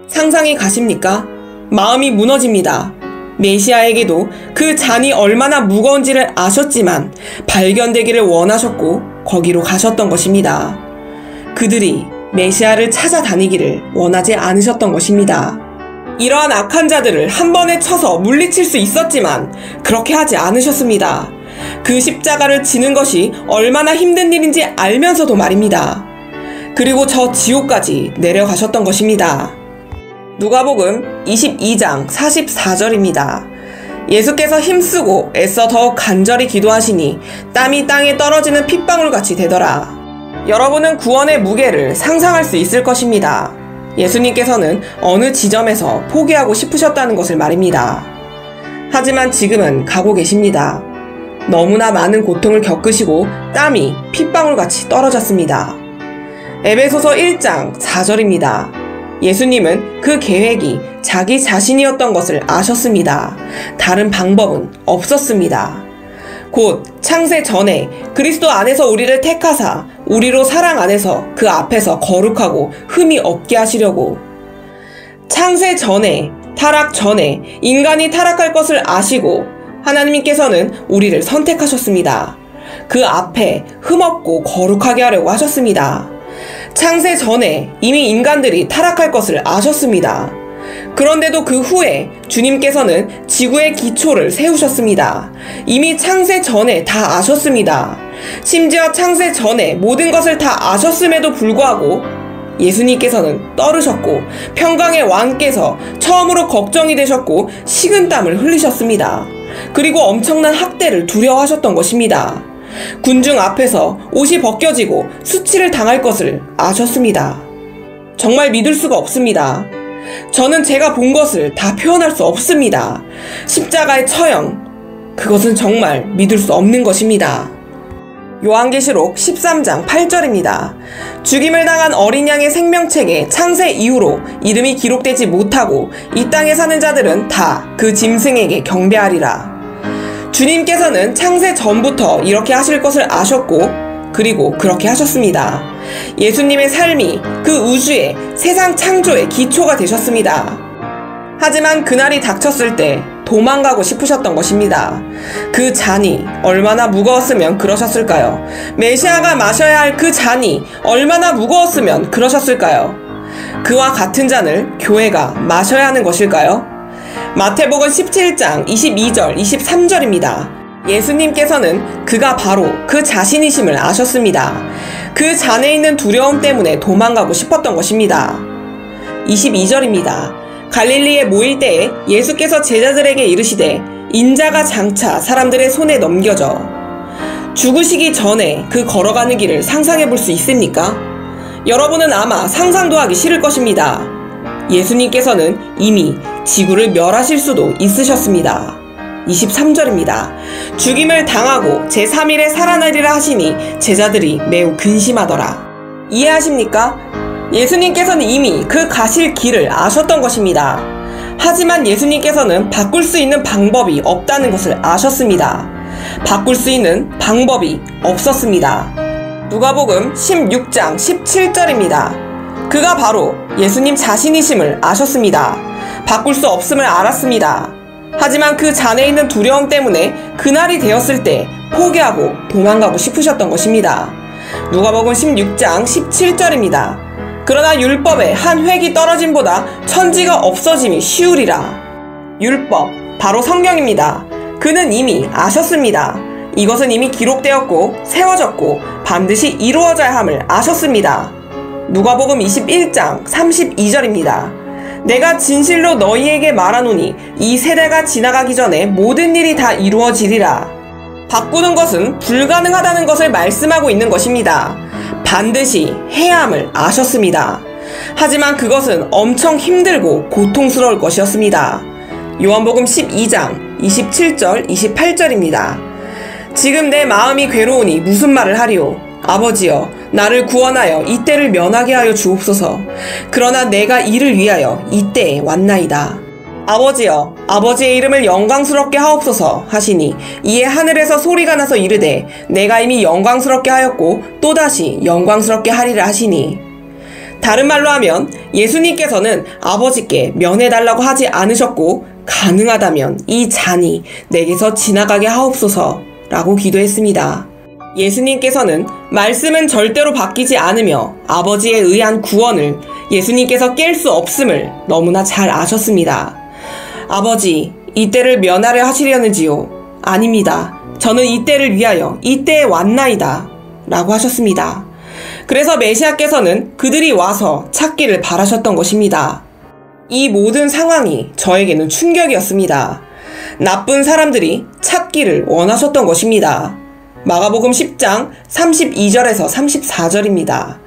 상상이 가십니까? 마음이 무너집니다. 메시아에게도 그 잔이 얼마나 무거운지를 아셨지만 발견되기를 원하셨고 거기로 가셨던 것입니다. 그들이 메시아를 찾아다니기를 원하지 않으셨던 것입니다. 이러한 악한 자들을 한 번에 쳐서 물리칠 수 있었지만 그렇게 하지 않으셨습니다. 그 십자가를 지는 것이 얼마나 힘든 일인지 알면서도 말입니다. 그리고 저 지옥까지 내려가셨던 것입니다. 누가복음 22장 44절입니다. 예수께서 힘쓰고 애써 더욱 간절히 기도하시니 땀이 땅에 떨어지는 핏방울같이 되더라. 여러분은 구원의 무게를 상상할 수 있을 것입니다. 예수님께서는 어느 지점에서 포기하고 싶으셨다는 것을 말입니다. 하지만 지금은 가고 계십니다. 너무나 많은 고통을 겪으시고 땀이 핏방울같이 떨어졌습니다. 에베소서 1장 4절입니다. 예수님은 그 계획이 자기 자신이었던 것을 아셨습니다. 다른 방법은 없었습니다. 곧 창세 전에 그리스도 안에서 우리를 택하사 우리로 사랑 안에서 그 앞에서 거룩하고 흠이 없게 하시려고 창세 전에 타락 전에 인간이 타락할 것을 아시고 하나님께서는 우리를 선택하셨습니다. 그 앞에 흠없고 거룩하게 하려고 하셨습니다. 창세 전에 이미 인간들이 타락할 것을 아셨습니다. 그런데도 그 후에 주님께서는 지구의 기초를 세우셨습니다. 이미 창세 전에 다 아셨습니다. 심지어 창세 전에 모든 것을 다 아셨음에도 불구하고 예수님께서는 떨으셨고 평강의 왕께서 처음으로 걱정이 되셨고 식은땀을 흘리셨습니다. 그리고 엄청난 학대를 두려워하셨던 것입니다. 군중 앞에서 옷이 벗겨지고 수치를 당할 것을 아셨습니다. 정말 믿을 수가 없습니다. 저는 제가 본 것을 다 표현할 수 없습니다. 십자가의 처형, 그것은 정말 믿을 수 없는 것입니다. 요한계시록 13장 8절입니다. 죽임을 당한 어린 양의 생명책에 창세 이후로 이름이 기록되지 못하고 이 땅에 사는 자들은 다 그 짐승에게 경배하리라. 주님께서는 창세 전부터 이렇게 하실 것을 아셨고 그리고 그렇게 하셨습니다. 예수님의 삶이 그 우주의 세상 창조의 기초가 되셨습니다. 하지만 그날이 닥쳤을 때 도망가고 싶으셨던 것입니다. 그 잔이 얼마나 무거웠으면 그러셨을까요? 메시아가 마셔야 할 그 잔이 얼마나 무거웠으면 그러셨을까요? 그와 같은 잔을 교회가 마셔야 하는 것일까요? 마태복음 17장 22절 23절입니다. 예수님께서는 그가 바로 그 자신이심을 아셨습니다. 그 잔에 있는 두려움 때문에 도망가고 싶었던 것입니다. 22절입니다. 갈릴리에 모일 때에 예수께서 제자들에게 이르시되 인자가 장차 사람들의 손에 넘겨져 죽으시기 전에 그 걸어가는 길을 상상해 볼 수 있습니까? 여러분은 아마 상상도 하기 싫을 것입니다. 예수님께서는 이미 지구를 멸하실 수도 있으셨습니다. 23절입니다. 죽임을 당하고 제3일에 살아나리라 하시니 제자들이 매우 근심하더라. 이해하십니까? 예수님께서는 이미 그 가실 길을 아셨던 것입니다. 하지만 예수님께서는 바꿀 수 있는 방법이 없다는 것을 아셨습니다. 바꿀 수 있는 방법이 없었습니다. 누가복음 16장 17절입니다. 그가 바로 예수님 자신이심을 아셨습니다. 바꿀 수 없음을 알았습니다. 하지만 그 잔에 있는 두려움 때문에 그날이 되었을 때 포기하고 도망가고 싶으셨던 것입니다. 누가복음 16장 17절입니다. 그러나 율법에 한 획이 떨어짐보다 천지가 없어짐이 쉬우리라. 율법, 바로 성경입니다. 그는 이미 아셨습니다. 이것은 이미 기록되었고 세워졌고 반드시 이루어져야 함을 아셨습니다. 누가복음 21장 32절입니다. 내가 진실로 너희에게 말하노니 이 세대가 지나가기 전에 모든 일이 다 이루어지리라. 바꾸는 것은 불가능하다는 것을 말씀하고 있는 것입니다. 반드시 해야 함을 아셨습니다. 하지만 그것은 엄청 힘들고 고통스러울 것이었습니다. 요한복음 12장 27절 28절입니다. 지금 내 마음이 괴로우니 무슨 말을 하리요? 아버지여, 나를 구원하여 이때를 면하게 하여 주옵소서. 그러나 내가 이를 위하여 이때에 왔나이다. 아버지여, 아버지의 이름을 영광스럽게 하옵소서 하시니 이에 하늘에서 소리가 나서 이르되 내가 이미 영광스럽게 하였고 또다시 영광스럽게 하리라 하시니. 다른 말로 하면 예수님께서는 아버지께 면해달라고 하지 않으셨고 가능하다면 이 잔이 내게서 지나가게 하옵소서 라고 기도했습니다. 예수님께서는 말씀은 절대로 바뀌지 않으며 아버지에 의한 구원을 예수님께서 깰 수 없음을 너무나 잘 아셨습니다. 아버지, 이때를 면하려 하시려는지요? 아닙니다. 저는 이때를 위하여 이때에 왔나이다 라고 하셨습니다. 그래서 메시아께서는 그들이 와서 찾기를 바라셨던 것입니다. 이 모든 상황이 저에게는 충격이었습니다. 나쁜 사람들이 찾기를 원하셨던 것입니다. 마가복음 10장 32절에서 34절입니다.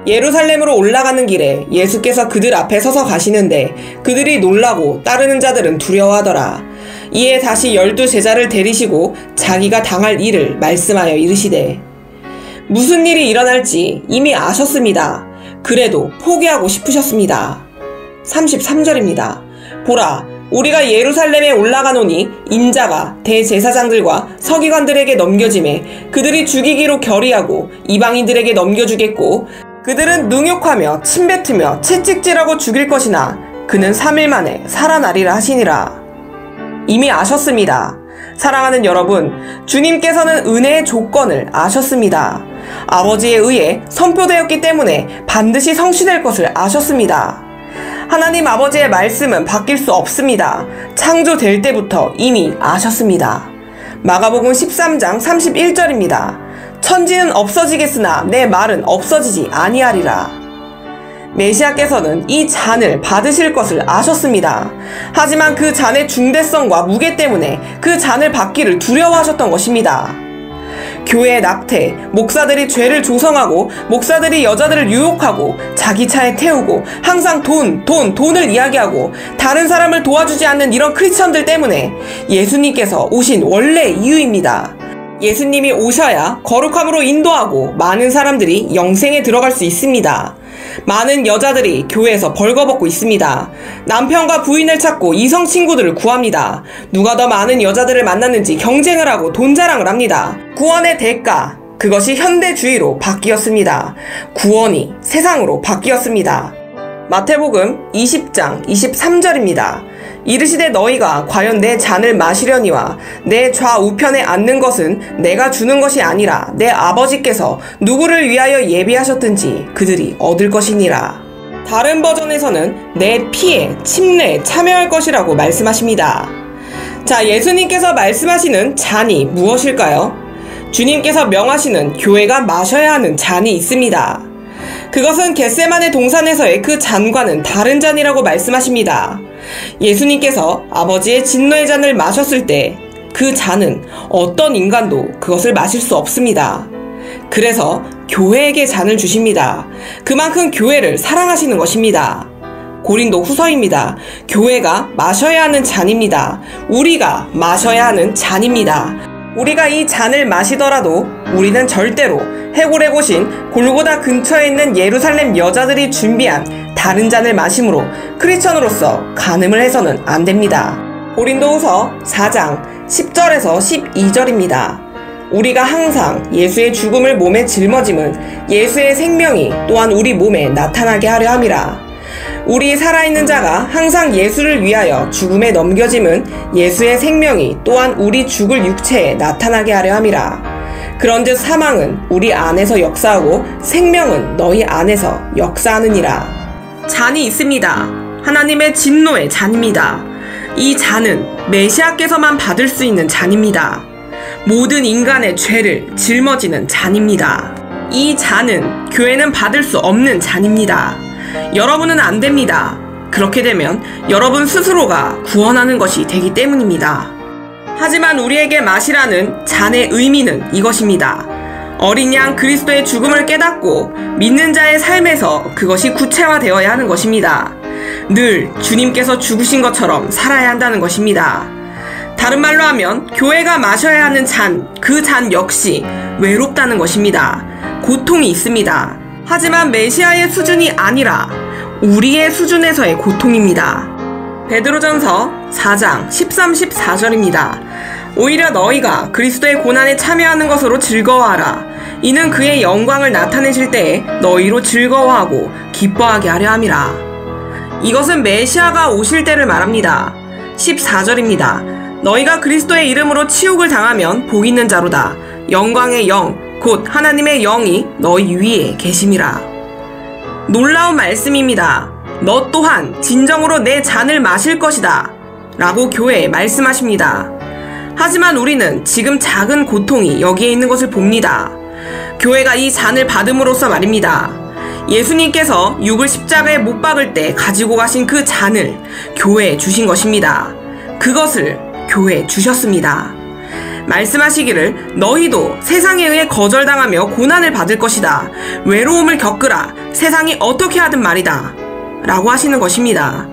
예루살렘으로 올라가는 길에 예수께서 그들 앞에 서서 가시는데 그들이 놀라고 따르는 자들은 두려워하더라. 이에 다시 12제자를 데리시고 자기가 당할 일을 말씀하여 이르시되 무슨 일이 일어날지 이미 아셨습니다. 그래도 포기하고 싶으셨습니다. 33절입니다. 보라, 우리가 예루살렘에 올라가노니 인자가 대제사장들과 서기관들에게 넘겨짐에 그들이 죽이기로 결의하고 이방인들에게 넘겨주겠고 그들은 능욕하며 침뱉으며 채찍질하고 죽일 것이나 그는 3일 만에 살아나리라 하시니라. 이미 아셨습니다. 사랑하는 여러분, 주님께서는 은혜의 조건을 아셨습니다. 아버지에 의해 선포되었기 때문에 반드시 성취될 것을 아셨습니다. 하나님 아버지의 말씀은 바뀔 수 없습니다. 창조될 때부터 이미 아셨습니다. 마가복음 13장 31절입니다. 천지는 없어지겠으나 내 말은 없어지지 아니하리라. 메시아께서는 이 잔을 받으실 것을 아셨습니다. 하지만 그 잔의 중대성과 무게 때문에 그 잔을 받기를 두려워하셨던 것입니다. 교회의 낙태, 목사들이 죄를 조성하고 목사들이 여자들을 유혹하고 자기 차에 태우고 항상 돈을 이야기하고 다른 사람을 도와주지 않는 이런 크리스천들 때문에 예수님께서 오신 원래 이유입니다. 예수님이 오셔야 거룩함으로 인도하고 많은 사람들이 영생에 들어갈 수 있습니다. 많은 여자들이 교회에서 벌거벗고 있습니다. 남편과 부인을 찾고 이성 친구들을 구합니다. 누가 더 많은 여자들을 만났는지 경쟁을 하고 돈 자랑을 합니다. 구원의 대가, 그것이 현대주의로 바뀌었습니다. 구원이 세상으로 바뀌었습니다. 마태복음 20장 23절입니다. 이르시되 너희가 과연 내 잔을 마시려니와 내 좌우편에 앉는 것은 내가 주는 것이 아니라 내 아버지께서 누구를 위하여 예비하셨든지 그들이 얻을 것이니라. 다른 버전에서는 내 피에 침례에 참여할 것이라고 말씀하십니다. 자, 예수님께서 말씀하시는 잔이 무엇일까요? 주님께서 명하시는 교회가 마셔야 하는 잔이 있습니다. 그것은 겟세마네 동산에서의 그 잔과는 다른 잔이라고 말씀하십니다. 예수님께서 아버지의 진노의 잔을 마셨을 때 그 잔은 어떤 인간도 그것을 마실 수 없습니다. 그래서 교회에게 잔을 주십니다. 그만큼 교회를 사랑하시는 것입니다. 고린도 후서입니다. 교회가 마셔야 하는 잔입니다. 우리가 마셔야 하는 잔입니다. 우리가 이 잔을 마시더라도 우리는 절대로 해골의 곳인 골고다 근처에 있는 예루살렘 여자들이 준비한 다른 잔을 마심으로 크리스천으로서 간음을 해서는 안 됩니다. 고린도후서 4장 10절에서 12절입니다. 우리가 항상 예수의 죽음을 몸에 짊어짐은 예수의 생명이 또한 우리 몸에 나타나게 하려 함이라. 우리 살아있는 자가 항상 예수를 위하여 죽음에 넘겨짐은 예수의 생명이 또한 우리 죽을 육체에 나타나게 하려 함이라. 그런즉 사망은 우리 안에서 역사하고 생명은 너희 안에서 역사하느니라. 잔이 있습니다. 하나님의 진노의 잔입니다. 이 잔은 메시아께서만 받을 수 있는 잔입니다. 모든 인간의 죄를 짊어지는 잔입니다. 이 잔은 교회는 받을 수 없는 잔입니다. 여러분은 안 됩니다. 그렇게 되면 여러분 스스로가 구원하는 것이 되기 때문입니다. 하지만 우리에게 마시라는 잔의 의미는 이것입니다. 어린 양 그리스도의 죽음을 깨닫고 믿는 자의 삶에서 그것이 구체화되어야 하는 것입니다. 늘 주님께서 죽으신 것처럼 살아야 한다는 것입니다. 다른 말로 하면 교회가 마셔야 하는 잔, 그 잔 역시 외롭다는 것입니다. 고통이 있습니다. 하지만 메시아의 수준이 아니라 우리의 수준에서의 고통입니다. 베드로전서 4장 13, 14절입니다. 오히려 너희가 그리스도의 고난에 참여하는 것으로 즐거워하라. 이는 그의 영광을 나타내실 때에 너희로 즐거워하고 기뻐하게 하려 함이라. 이것은 메시아가 오실 때를 말합니다. 14절입니다. 너희가 그리스도의 이름으로 치욕을 당하면 복 있는 자로다. 영광의 영, 곧 하나님의 영이 너희 위에 계심이라. 놀라운 말씀입니다. 너 또한 진정으로 내 잔을 마실 것이다 라고 교회에 말씀하십니다. 하지만 우리는 지금 작은 고통이 여기에 있는 것을 봅니다. 교회가 이 잔을 받음으로써 말입니다. 예수님께서 육을 십자가에 못 박을 때 가지고 가신 그 잔을 교회에 주신 것입니다. 그것을 교회에 주셨습니다. 말씀하시기를 너희도 세상에 의해 거절당하며 고난을 받을 것이다. 외로움을 겪으라. 세상이 어떻게 하든 말이다. 라고 하시는 것입니다.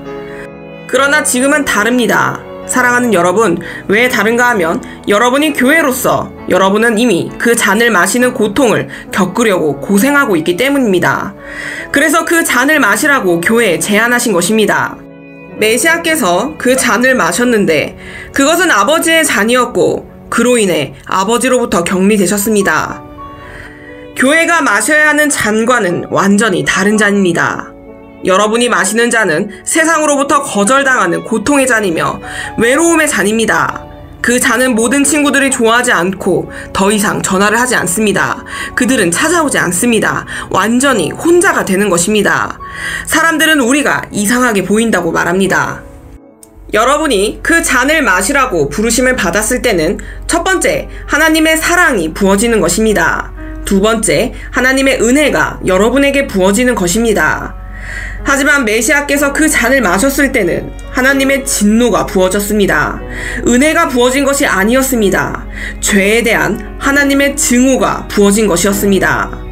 그러나 지금은 다릅니다. 사랑하는 여러분, 왜 다른가 하면 여러분이 교회로서 여러분은 이미 그 잔을 마시는 고통을 겪으려고 고생하고 있기 때문입니다. 그래서 그 잔을 마시라고 교회에 제안하신 것입니다. 메시아께서 그 잔을 마셨는데 그것은 아버지의 잔이었고 그로 인해 아버지로부터 격리되셨습니다. 교회가 마셔야 하는 잔과는 완전히 다른 잔입니다. 여러분이 마시는 잔은 세상으로부터 거절당하는 고통의 잔이며 외로움의 잔입니다. 그 잔은 모든 친구들이 좋아하지 않고 더 이상 전화를 하지 않습니다. 그들은 찾아오지 않습니다. 완전히 혼자가 되는 것입니다. 사람들은 우리가 이상하게 보인다고 말합니다. 여러분이 그 잔을 마시라고 부르심을 받았을 때는 첫 번째, 하나님의 사랑이 부어지는 것입니다. 두 번째, 하나님의 은혜가 여러분에게 부어지는 것입니다. 하지만 메시아께서 그 잔을 마셨을 때는 하나님의 진노가 부어졌습니다. 은혜가 부어진 것이 아니었습니다. 죄에 대한 하나님의 증오가 부어진 것이었습니다.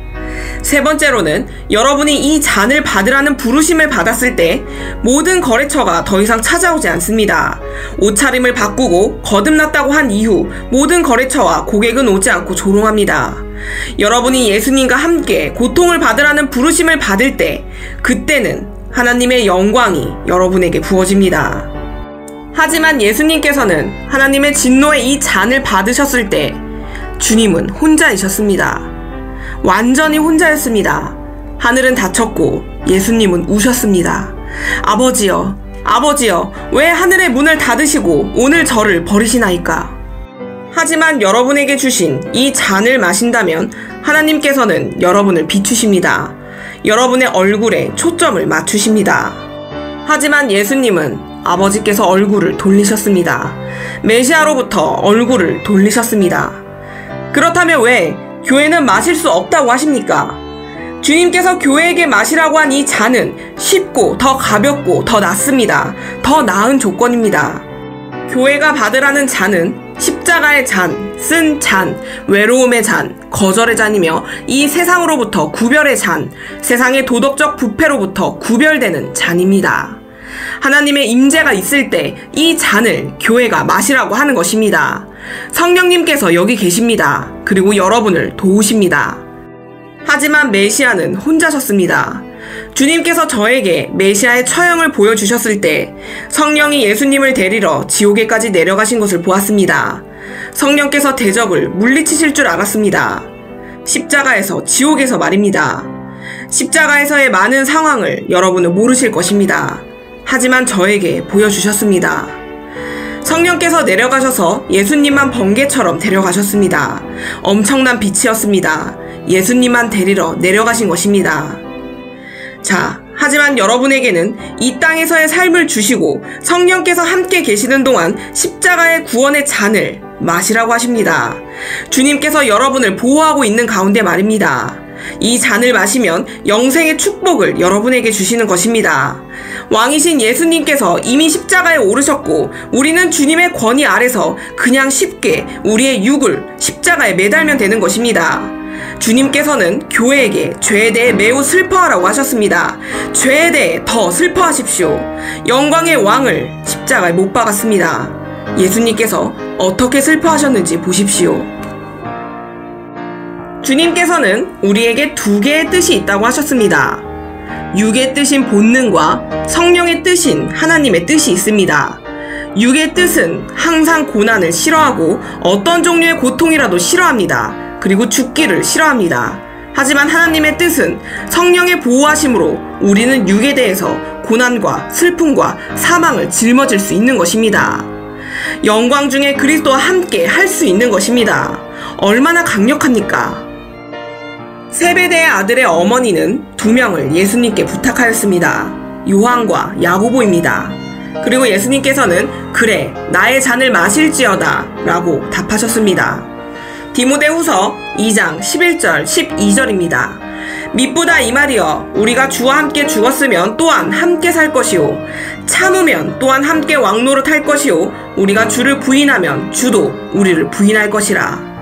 세 번째로는 여러분이 이 잔을 받으라는 부르심을 받았을 때 모든 거래처가 더 이상 찾아오지 않습니다. 옷차림을 바꾸고 거듭났다고 한 이후 모든 거래처와 고객은 오지 않고 조롱합니다. 여러분이 예수님과 함께 고통을 받으라는 부르심을 받을 때 그때는 하나님의 영광이 여러분에게 부어집니다. 하지만 예수님께서는 하나님의 진노의 이 잔을 받으셨을 때 주님은 혼자이셨습니다. 완전히 혼자였습니다. 하늘은 닫혔고 예수님은 우셨습니다. 아버지여, 아버지여, 왜 하늘의 문을 닫으시고 오늘 저를 버리시나이까? 하지만 여러분에게 주신 이 잔을 마신다면 하나님께서는 여러분을 비추십니다. 여러분의 얼굴에 초점을 맞추십니다. 하지만 예수님은 아버지께서 얼굴을 돌리셨습니다. 메시아로부터 얼굴을 돌리셨습니다. 그렇다면 왜 교회는 마실 수 없다고 하십니까? 주님께서 교회에게 마시라고 한 이 잔은 쉽고 더 가볍고 더 낫습니다. 더 나은 조건입니다. 교회가 받으라는 잔은 십자가의 잔, 쓴 잔, 외로움의 잔, 거절의 잔이며 이 세상으로부터 구별의 잔, 세상의 도덕적 부패로부터 구별되는 잔입니다. 하나님의 임재가 있을 때 이 잔을 교회가 마시라고 하는 것입니다. 성령님께서 여기 계십니다. 그리고 여러분을 도우십니다. 하지만 메시아는 혼자셨습니다. 주님께서 저에게 메시아의 처형을 보여주셨을 때 성령이 예수님을 데리러 지옥에까지 내려가신 것을 보았습니다. 성령께서 대적을 물리치실 줄 알았습니다. 십자가에서, 지옥에서 말입니다. 십자가에서의 많은 상황을 여러분은 모르실 것입니다. 하지만 저에게 보여주셨습니다. 성령께서 내려가셔서 예수님만 번개처럼 데려가셨습니다. 엄청난 빛이었습니다. 예수님만 데리러 내려가신 것입니다. 자, 하지만 여러분에게는 이 땅에서의 삶을 주시고 성령께서 함께 계시는 동안 십자가의 구원의 잔을 마시라고 하십니다. 주님께서 여러분을 보호하고 있는 가운데 말입니다. 이 잔을 마시면 영생의 축복을 여러분에게 주시는 것입니다. 왕이신 예수님께서 이미 십자가에 오르셨고 우리는 주님의 권위 아래서 그냥 쉽게 우리의 육을 십자가에 매달면 되는 것입니다. 주님께서는 교회에게 죄에 대해 매우 슬퍼하라고 하셨습니다. 죄에 대해 더 슬퍼하십시오. 영광의 왕을 십자가에 못 박았습니다. 예수님께서 어떻게 슬퍼하셨는지 보십시오. 주님께서는 우리에게 두 개의 뜻이 있다고 하셨습니다. 육의 뜻인 본능과 성령의 뜻인 하나님의 뜻이 있습니다. 육의 뜻은 항상 고난을 싫어하고 어떤 종류의 고통이라도 싫어합니다. 그리고 죽기를 싫어합니다. 하지만 하나님의 뜻은 성령의 보호하심으로 우리는 육에 대해서 고난과 슬픔과 사망을 짊어질 수 있는 것입니다. 영광 중에 그리스도와 함께 할 수 있는 것입니다. 얼마나 강력합니까? 세베대의 아들의 어머니는 두 명을 예수님께 부탁하였습니다. 요한과 야고보입니다. 그리고 예수님께서는 그래, 나의 잔을 마실지어다 라고 답하셨습니다. 디모데후서 2장 11절 12절입니다. mit보다 이 말이여, 우리가 주와 함께 죽었으면 또한 함께 살 것이요, 참으면 또한 함께 왕노릇 할 것이요, 우리가 주를 부인하면 주도 우리를 부인할 것이라.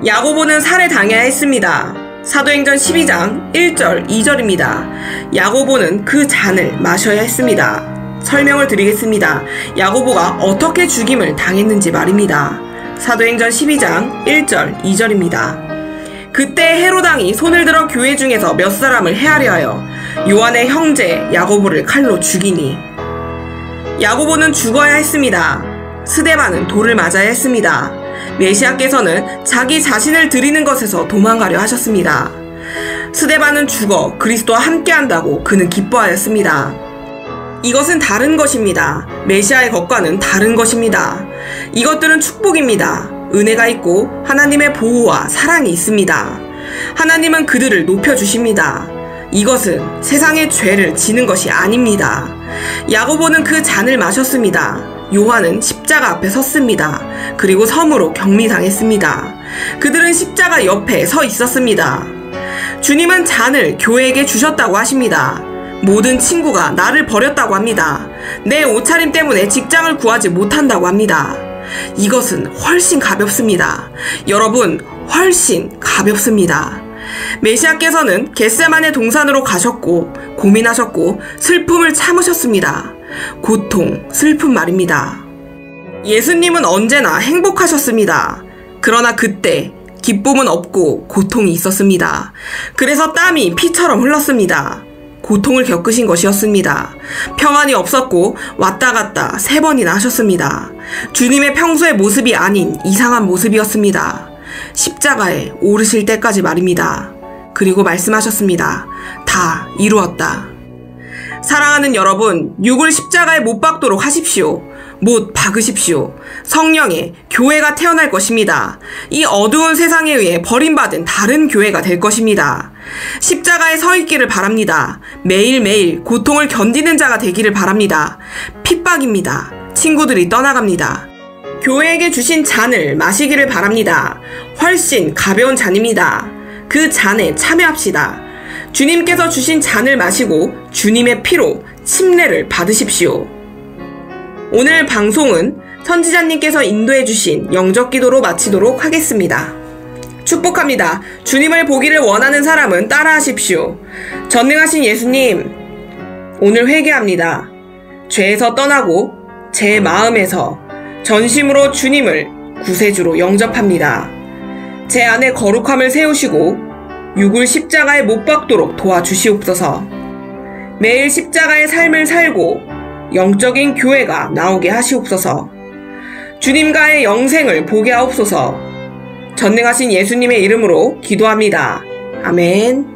야고보는 살해당해야 했습니다. 사도행전 12장 1절 2절입니다. 야고보는 그 잔을 마셔야 했습니다. 설명을 드리겠습니다. 야고보가 어떻게 죽임을 당했는지 말입니다. 사도행전 12장 1절 2절입니다. 그때 헤로당이 손을 들어 교회 중에서 몇 사람을 해하려 하여 요한의 형제 야고보를 칼로 죽이니, 야고보는 죽어야 했습니다. 스데반은 돌을 맞아야 했습니다. 메시아께서는 자기 자신을 드리는 것에서 도망가려 하셨습니다. 스데반은 죽어 그리스도와 함께한다고 그는 기뻐하였습니다. 이것은 다른 것입니다. 메시아의 것과는 다른 것입니다. 이것들은 축복입니다. 은혜가 있고 하나님의 보호와 사랑이 있습니다. 하나님은 그들을 높여주십니다. 이것은 세상의 죄를 지는 것이 아닙니다. 야고보는 그 잔을 마셨습니다. 요한은 십자가 앞에 섰습니다. 그리고 섬으로 격리당했습니다. 그들은 십자가 옆에 서 있었습니다. 주님은 잔을 교회에게 주셨다고 하십니다. 모든 친구가 나를 버렸다고 합니다. 내 옷차림 때문에 직장을 구하지 못한다고 합니다. 이것은 훨씬 가볍습니다. 여러분, 훨씬 가볍습니다. 메시아께서는 겟세마네 동산으로 가셨고 고민하셨고 슬픔을 참으셨습니다. 고통, 슬픔 말입니다. 예수님은 언제나 행복하셨습니다. 그러나 그때 기쁨은 없고 고통이 있었습니다. 그래서 땀이 피처럼 흘렀습니다. 고통을 겪으신 것이었습니다. 평안이 없었고 왔다 갔다 3번이나 하셨습니다. 주님의 평소의 모습이 아닌 이상한 모습이었습니다. 십자가에 오르실 때까지 말입니다. 그리고 말씀하셨습니다. 다 이루었다. 사랑하는 여러분, 육을 십자가에 못 박도록 하십시오. 못 박으십시오. 성령의 교회가 태어날 것입니다. 이 어두운 세상에 의해 버림받은 다른 교회가 될 것입니다. 십자가에 서 있기를 바랍니다. 매일매일 고통을 견디는 자가 되기를 바랍니다. 핍박입니다. 친구들이 떠나갑니다. 교회에게 주신 잔을 마시기를 바랍니다. 훨씬 가벼운 잔입니다. 그 잔에 참여합시다. 주님께서 주신 잔을 마시고 주님의 피로 침례를 받으십시오. 오늘 방송은 선지자님께서 인도해 주신 영적 기도로 마치도록 하겠습니다. 축복합니다. 주님을 보기를 원하는 사람은 따라하십시오. 전능하신 예수님, 오늘 회개합니다. 죄에서 떠나고 제 마음에서 전심으로 주님을 구세주로 영접합니다. 제 안에 거룩함을 세우시고 육을 십자가에 못 박도록 도와주시옵소서. 매일 십자가의 삶을 살고 영적인 교회가 나오게 하시옵소서. 주님과의 영생을 보게 하옵소서. 전능하신 예수님의 이름으로 기도합니다. 아멘.